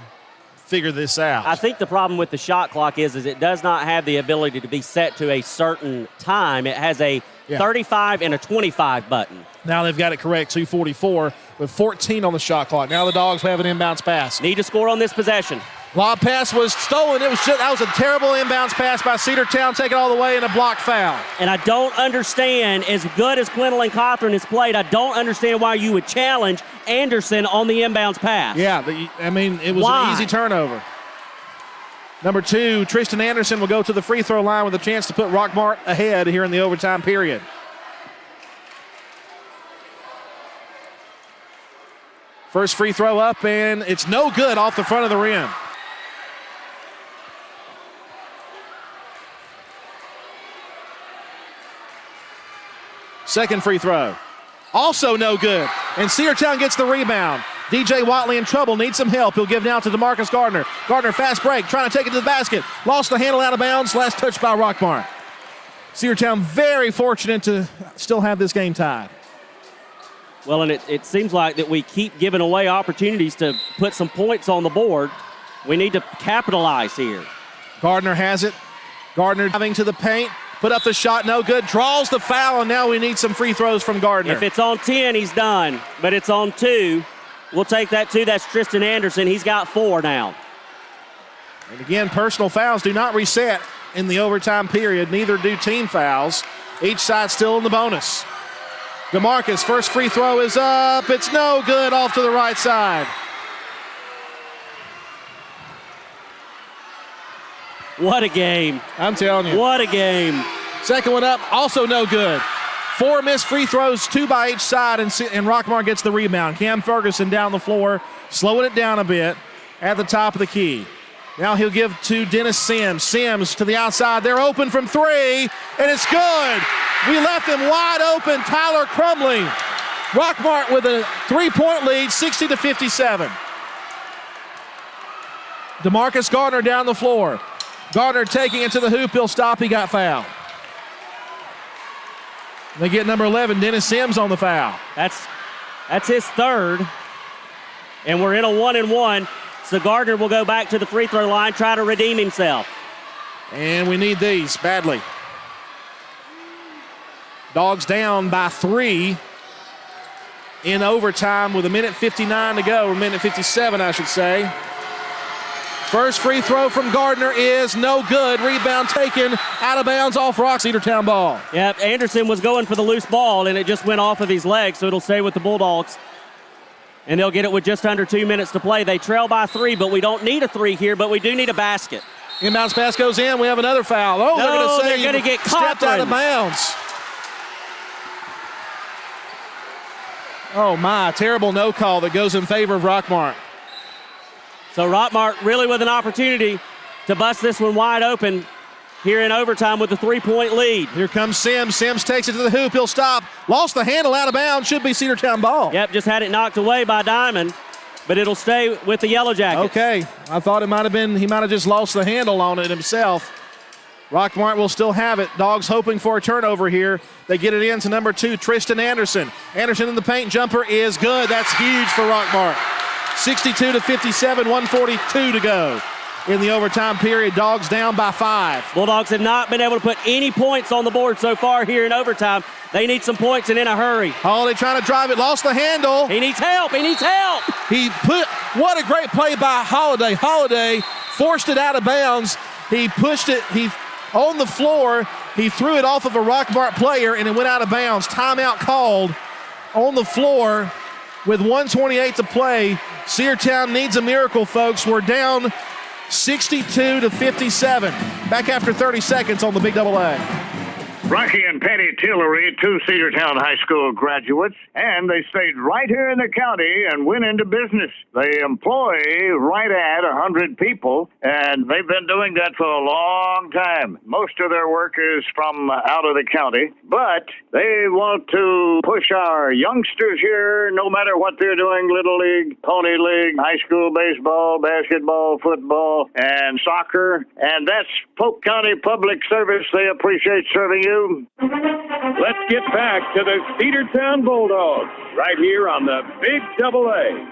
figure this out. I think the problem with the shot clock is it does not have the ability to be set to a certain time. It has a 35 and a 25 button. Now they've got it correct, 2:44 with 14 on the shot clock. Now the Dogs have an inbounds pass. Need to score on this possession. Lob pass was stolen. That was a terrible inbounds pass by Cedartown, taken all the way in a block foul. And I don't understand, as good as Quinlan Cawthorn has played, I don't understand why you would challenge Anderson on the inbounds pass. Yeah, it was an easy turnover. Number 2, Tristan Anderson will go to the free throw line with a chance to put Rockmart ahead here in the overtime period. First free throw up, and it's no good off the front of the rim. Second free throw. Also no good. And Cedartown gets the rebound. DJ Watley in trouble, needs some help. He'll give now to DeMarcus Gardner. Gardner, fast break, trying to take it to the basket. Lost the handle out of bounds. Last touch by Rockmart. Cedartown very fortunate to still have this game tied. Well, and it seems like that we keep giving away opportunities to put some points on the board. We need to capitalize here. Gardner has it. Gardner driving to the paint. Put up the shot, no good. Draws the foul, and now we need some free throws from Gardner. If it's on 10, he's done. But it's on 2. We'll take that 2. That's Tristan Anderson. He's got 4 now. And again, personal fouls do not reset in the overtime period. Neither do team fouls. Each side still in the bonus. DeMarcus, first free throw is up. It's no good, off to the right side. What a game. I'm telling you. What a game. Second one up, also no good. 4 missed free throws, 2 by each side, and Rockmart gets the rebound. Cam Ferguson down the floor, slowing it down a bit at the top of the key. Now he'll give to Dennis Sims. Sims to the outside. They're open from 3, and it's good. We left him wide open. Tyler Crumley Rockmart with a 3-point lead, 60-57. DeMarcus Gardner down the floor. Gardner taking it to the hoop. He'll stop. He got fouled. They get number 11, Dennis Sims, on the foul. That's his third. And we're in a 1-and-1. So Gardner will go back to the free throw line, try to redeem himself. And we need these badly. Dogs down by 3 in overtime with 1:59 to go, or 1:57, I should say. First free throw from Gardner is no good. Rebound taken out of bounds off Cedartown ball. Yep, Anderson was going for the loose ball, and it just went off of his leg, so it'll stay with the Bulldogs. And they'll get it with just under 2 minutes to play. They trail by 3, but we don't need a 3 here, but we do need a basket. Inbounds pass goes in. We have another foul. Oh, no, they're going to get stepped out of bounds. Oh, my. Terrible no call that goes in favor of Rockmart. So Rockmart really with an opportunity to bust this one wide open here in overtime with a 3-point lead. Here comes Sims. Sims takes it to the hoop. He'll stop. Lost the handle out of bounds. Should be Cedartown ball. Yep, just had it knocked away by Diamond, but it'll stay with the Yellow Jackets. Okay. I thought it might have been, he might have just lost the handle on it himself. Rockmart will still have it. Dogs hoping for a turnover here. They get it in to number 2, Tristan Anderson. Anderson in the paint. Jumper is good. That's huge for Rockmart. 62-57, 1:42 to go in the overtime period. Dogs down by 5. Bulldogs have not been able to put any points on the board so far here in overtime. They need some points and in a hurry. Holiday trying to drive it, lost the handle. He needs help. He needs help. What a great play by Holiday. Holiday forced it out of bounds. He pushed it. He on the floor. He threw it off of a Rockmart player and it went out of bounds. Timeout called on the floor with 1:28 to play. Cedartown needs a miracle, folks. We're down 62-57. Back after 30 seconds on the Big Double A. Rocky and Patty Tillery, 2 Cedartown High School graduates, and they stayed right here in the county and went into business. They employ right at 100 people, and they've been doing that for a long time. Most of their work is from out of the county, but they want to push our youngsters here, no matter what they're doing, Little League, Pony League, high school baseball, basketball, football, and soccer, and that's Polk County Public Service. They appreciate serving you. Let's get back to the Cedartown Bulldogs right here on the Big Double A.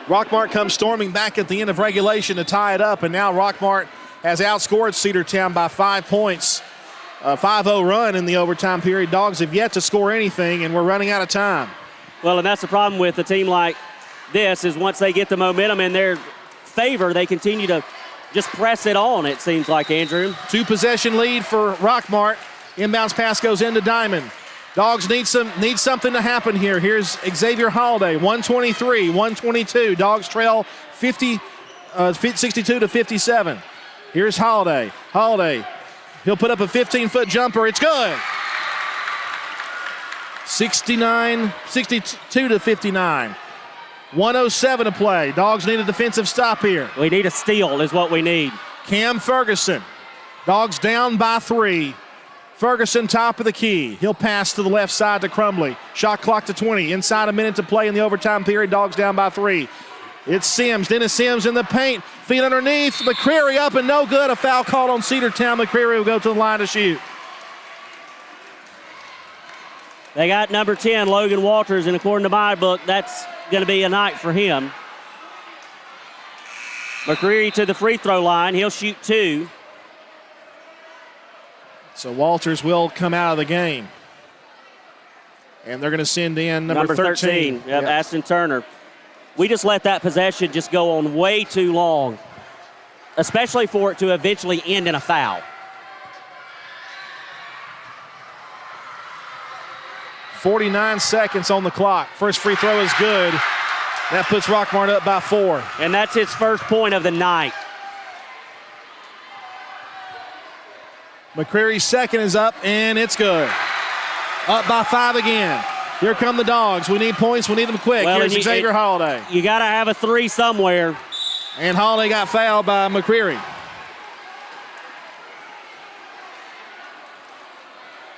Rockmart comes storming back at the end of regulation to tie it up, and now Rockmart has outscored Cedartown by 5 points. A 5-0 run in the overtime period. Dogs have yet to score anything, and we're running out of time. Well, and that's the problem with a team like this is once they get the momentum in their favor, they continue to just press it on, it seems like, Andrew. 2-possession lead for Rockmart. Inbounds pass goes into Diamond. Dogs need something to happen here. Here's Xavier Holiday, 123, 122. Dogs trail 62-57. Here's Holiday. Holiday, he'll put up a 15-foot jumper. It's good. 62-59. 1:07 to play. Dogs need a defensive stop here. We need a steal is what we need. Cam Ferguson. Dogs down by 3. Ferguson top of the key. He'll pass to the left side to Crumley. Shot clock to 20. Inside a minute to play in the overtime period. Dogs down by 3. It's Sims. Dennis Sims in the paint. Feet underneath. McCreary up and no good. A foul called on Cedartown. McCreary will go to the line to shoot. They got number 10, Logan Walters, and according to my book, that's going to be a night for him. McCreary to the free throw line. He'll shoot 2. So Walters will come out of the game. And they're going to send in number 13. Yep, Aston Turner. We just let that possession just go on way too long, especially for it to eventually end in a foul. 49 seconds on the clock. First free throw is good. That puts Rockmart up by 4. And that's his first point of the night. McCreary's second is up, and it's good. Up by 5 again. Here come the Dogs. We need points. We need them quick. Well, here's Xavier Holiday. You got to have a 3 somewhere. And Holiday got fouled by McCreary.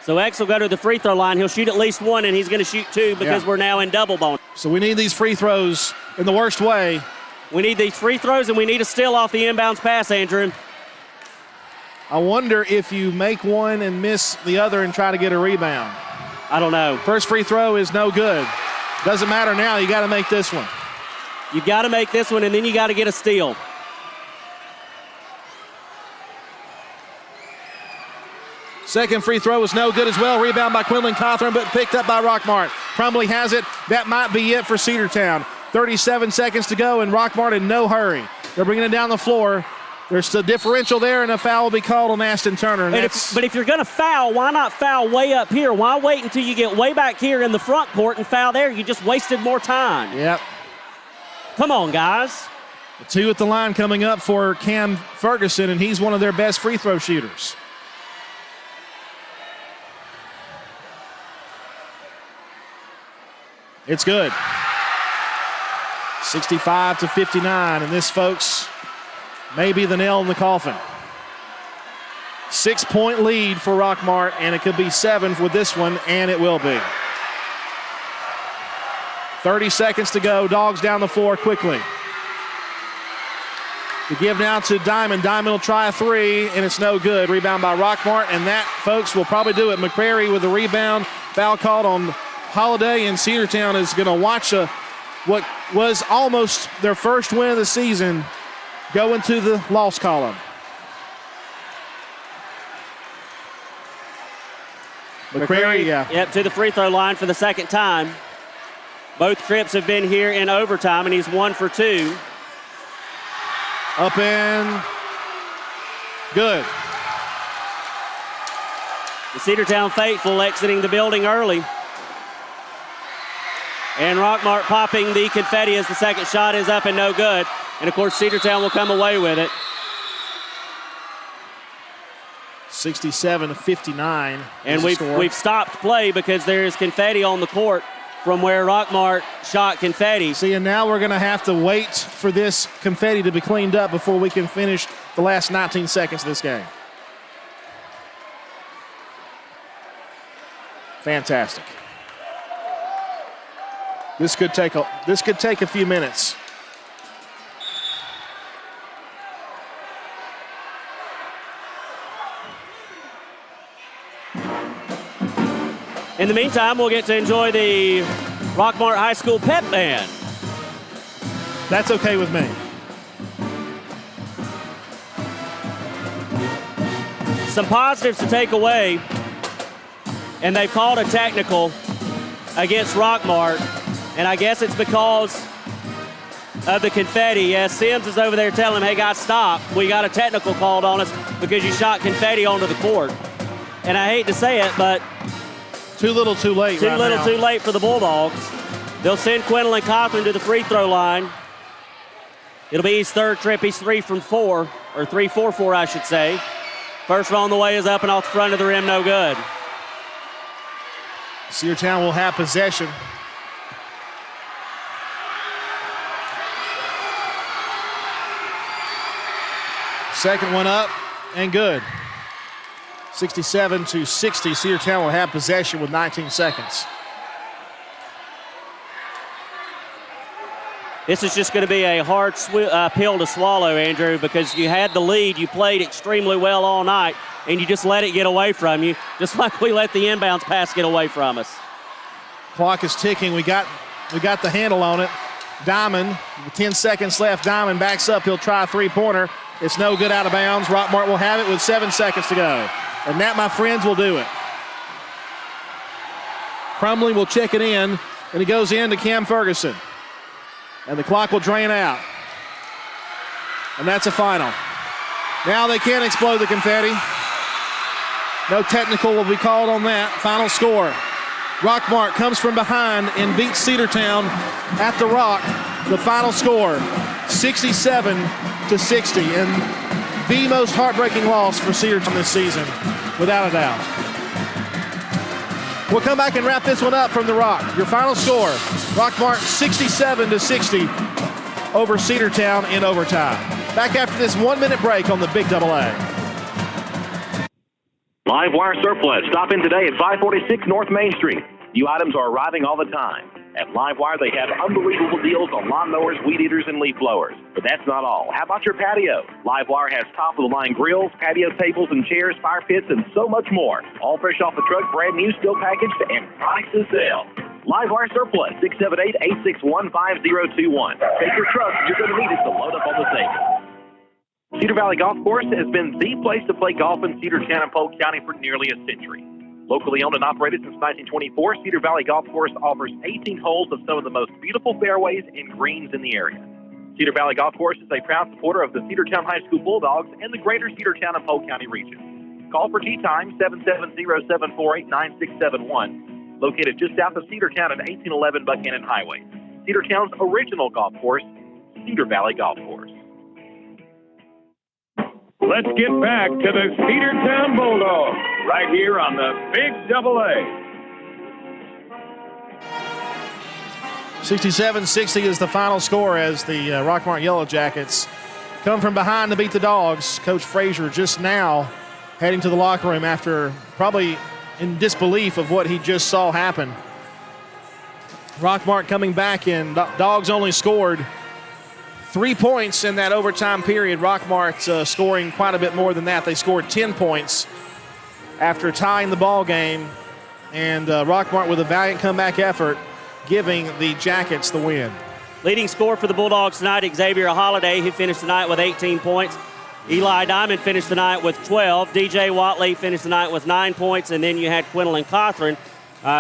So X will go to the free throw line. He'll shoot at least one, and he's going to shoot two because we're now in double bonus. So we need these free throws in the worst way. We need these free throws, and we need a steal off the inbounds pass, Andrew. I wonder if you make one and miss the other and try to get a rebound. I don't know. First free throw is no good. Doesn't matter now. You got to make this one. You've got to make this one, and then you got to get a steal. Second free throw is no good as well. Rebound by Quinlan Cawthorn, but picked up by Rockmart. Crumbley has it. That might be it for Cedartown. 37 seconds to go, and Rockmart in no hurry. They're bringing it down the floor. There's a differential there, and a foul will be called on Ashton Turner. But if you're going to foul, why not foul way up here? Why wait until you get way back here in the front court and foul there? You just wasted more time. Yep. Come on, guys. The two at the line coming up for Cam Ferguson, and he's one of their best free throw shooters. It's good. 65-59, and this, folks, may be the nail in the coffin. 6-point lead for Rockmart, and it could be 7 with this one, and it will be. 30 seconds to go. Dogs down the floor quickly. The give now to Diamond. Diamond will try a three, and it's no good. Rebound by Rockmart, and that, folks, will probably do it. McCrary with the rebound. Foul called on Holiday, and Cedartown is going to watch what was almost their first win of the season go into the loss column. McCrary, Yep, to the free throw line for the second time. Both trips have been here in overtime, and he's 1 for 2. Up and good. The Cedartown faithful exiting the building early. And Rockmart popping the confetti as the second shot is up and no good. And, of course, Cedartown will come away with it. 67-59. And we've stopped play because there is confetti on the court from where Rockmart shot confetti. See, and now we're going to have to wait for this confetti to be cleaned up before we can finish the last 19 seconds of this game. Fantastic. This could take a few minutes. In the meantime, we'll get to enjoy the Rockmart High School pep band. That's okay with me. Some positives to take away, and they've called a technical against Rockmart, and I guess it's because of the confetti. Yes, Sims is over there telling him, hey, guys, stop. We got a technical called on us because you shot confetti onto the court. And I hate to say it, but too little, too late. Too late for the Bulldogs. They'll send Quinlan Cawthorn to the free throw line. It'll be his third trip. He's 3 from 4, or 3 for 4, I should say. First one on the way is up and off the front of the rim, no good. Cedartown will have possession. Second one up and good. 67-60. Cedartown will have possession with 19 seconds. This is just going to be a hard pill to swallow, Andrew, because you had the lead. You played extremely well all night, and you just let it get away from you, just like we let the inbounds pass get away from us. Clock is ticking. We got the handle on it. Diamond, with 10 seconds left. Diamond backs up. He'll try a three-pointer. It's no good, out of bounds. Rockmart will have it with 7 seconds to go. And that, my friends, will do it. Crumbley will check it in, and he goes in to Cam Ferguson. And the clock will drain out. And that's a final. Now they can't explode the confetti. No technical will be called on that. Final score. Rockmart comes from behind and beats Cedartown at the Rock. The final score, 67-60. And the most heartbreaking loss for Cedartown this season, without a doubt. We'll come back and wrap this one up from the Rock. Your final score, Rockmart 67-60 over Cedartown in overtime. Back after this 1-minute break on the Big Double A. Live Wire Surplus. Stop in today at 546 North Main Street. New items are arriving all the time. At Live Wire, they have unbelievable deals on lawnmowers, weed eaters, and leaf blowers. But that's not all. How about your patio? Live Wire has top-of-the-line grills, patio tables and chairs, fire pits, and so much more. All fresh off the truck, brand new, still packaged, and price to sell. Live Wire Surplus, 678-861-5021. Take your truck. You're going to need it to load up on the savings. Cedar Valley Golf Course has been the place to play golf in Cedartown and Polk County for nearly a century. Locally owned and operated since 1924, Cedar Valley Golf Course offers 18 holes of some of the most beautiful fairways and greens in the area. Cedar Valley Golf Course is a proud supporter of the Cedartown High School Bulldogs and the greater Cedartown and Polk County region. Call for tee time, 770-748-9671, located just south of Cedartown at 1811 Buchanan Highway. Cedartown's original golf course, Cedar Valley Golf Course. Let's get back to the Cedartown Bulldogs right here on the Big Double A. 67-60 is the final score as the Rockmart Yellow Jackets come from behind to beat the Dogs. Coach Frazier just now heading to the locker room after probably in disbelief of what he just saw happen. Rockmart coming back in. Dogs only scored 3 points in that overtime period. Rockmart scoring quite a bit more than that. They scored 10 points after tying the ball game, and Rockmart with a valiant comeback effort, giving the Jackets the win. Leading scorer for the Bulldogs tonight, Xavier Holiday, who finished the night with 18 points. Eli Diamond finished the night with 12. DJ Watley finished the night with 9 points, and then you had Quinlan Cothran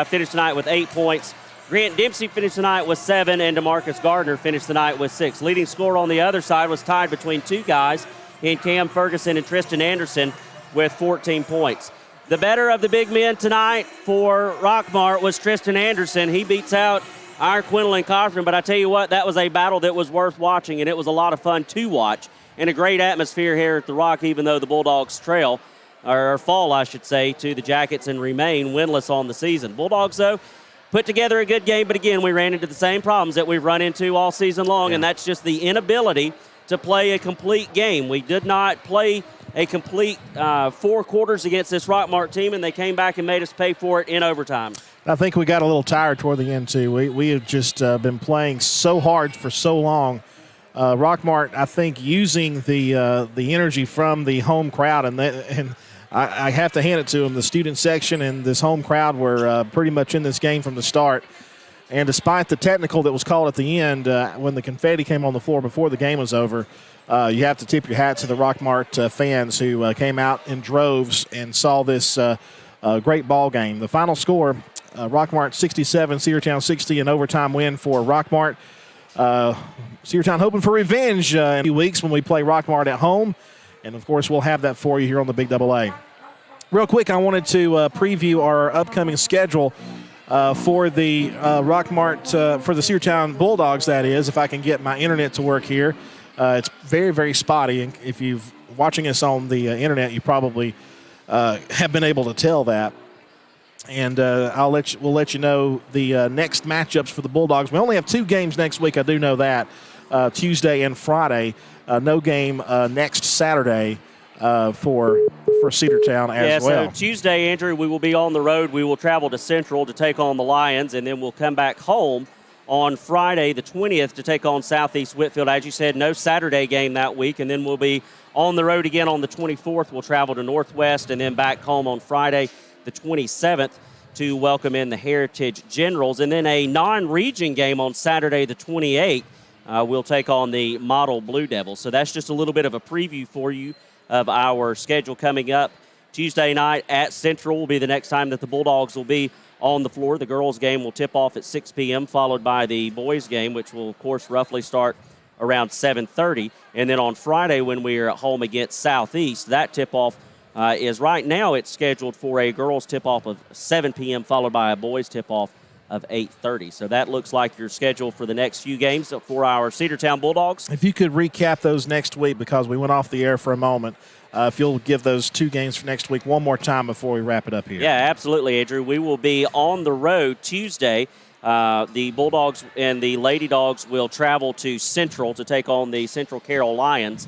finished the night with 8 points. Grant Dempsey finished the night with 7, and DeMarcus Gardner finished the night with 6. Leading scorer on the other side was tied between two guys in Cam Ferguson and Tristan Anderson with 14 points. The better of the big men tonight for Rockmart was Tristan Anderson. He beats out our Quinlan Cothran, but I tell you what, that was a battle that was worth watching, and it was a lot of fun to watch and a great atmosphere here at the Rock, even though the Bulldogs trail, or fall, I should say, to the Jackets and remain winless on the season. Bulldogs, though, put together a good game, but again, we ran into the same problems that we've run into all season long, and that's just the inability to play a complete game. We did not play a complete 4 quarters against this Rockmart team, and they came back and made us pay for it in overtime. I think we got a little tired toward the end, too. We have just been playing so hard for so long. Rockmart, I think, using the energy from the home crowd, and I have to hand it to them. The student section and this home crowd were pretty much in this game from the start. And despite the technical that was called at the end, when the confetti came on the floor before the game was over, you have to tip your hat to the Rockmart fans who came out in droves and saw this great ball game. The final score, Rockmart 67, Cedartown 60, an overtime win for Rockmart. Cedartown hoping for revenge in a few weeks when we play Rockmart at home. And, of course, we'll have that for you here on the Big Double A. Real quick, I wanted to preview our upcoming schedule for the Rockmart, for the Cedartown Bulldogs, that is, if I can get my internet to work here. It's very, very spotty. And if you're watching us on the internet, you probably have been able to tell that. And we'll let you know the next matchups for the Bulldogs. We only have 2 games next week, I do know that, Tuesday and Friday. No game next Saturday for Cedartown as well. So Tuesday, Andrew, we will be on the road. We will travel to Central to take on the Lions, and then we'll come back home on Friday the 20th to take on Southeast Whitfield. As you said, no Saturday game that week, and then we'll be on the road again on the 24th. We'll travel to Northwest and then back home on Friday the 27th to welcome in the Heritage Generals. And then a non-region game on Saturday the 28th. We'll take on the Model Blue Devils. So that's just a little bit of a preview for you of our schedule coming up. Tuesday night at Central will be the next time that the Bulldogs will be on the floor. The girls' game will tip off at 6 p.m., followed by the boys' game, which will, of course, roughly start around 7:30. And then on Friday, when we are at home against Southeast, that tip-off is right now it's scheduled for a girls' tip-off of 7 p.m., followed by a boys' tip-off of 8:30. So that looks like your schedule for the next few games for our Cedartown Bulldogs. If you could recap those next week, because we went off the air for a moment, if you'll give those 2 games for next week one more time before we wrap it up here. Yeah, absolutely, Andrew. We will be on the road Tuesday. The Bulldogs and the Lady Dogs will travel to Central to take on the Central Carroll Lions.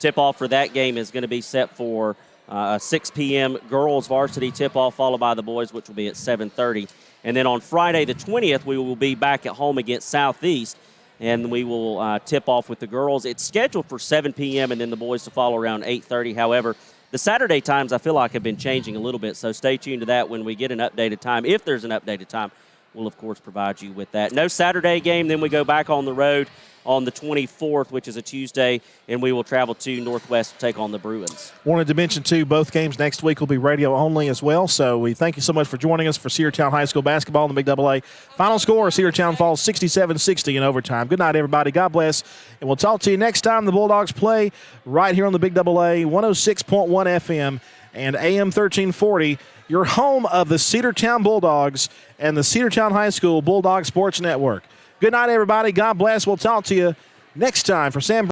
Tip-off for that game is going to be set for a 6 p.m. girls varsity tip-off, followed by the boys, which will be at 7:30. And then on Friday the 20th, we will be back at home against Southeast, and we will tip off with the girls. It's scheduled for 7 p.m. and then the boys to follow around 8:30. However, the Saturday times I feel like have been changing a little bit, so stay tuned to that when we get an updated time. If there's an updated time, we'll, of course, provide you with that. No Saturday game, then we go back on the road on the 24th, which is a Tuesday, and we will travel to Northwest to take on the Bruins. Wanted to mention, too, both games next week will be radio only as well, so we thank you so much for joining us for Cedartown High School basketball in the Big AA. Final score, Cedartown falls 67-60 in overtime. Good night, everybody. God bless, and we'll talk to you next time the Bulldogs play right here on the Big AA, 106.1 FM and AM 1340, your home of the Cedartown Bulldogs and the Cedartown High School Bulldog Sports Network. Good night, everybody. God bless. We'll talk to you next time. For Sam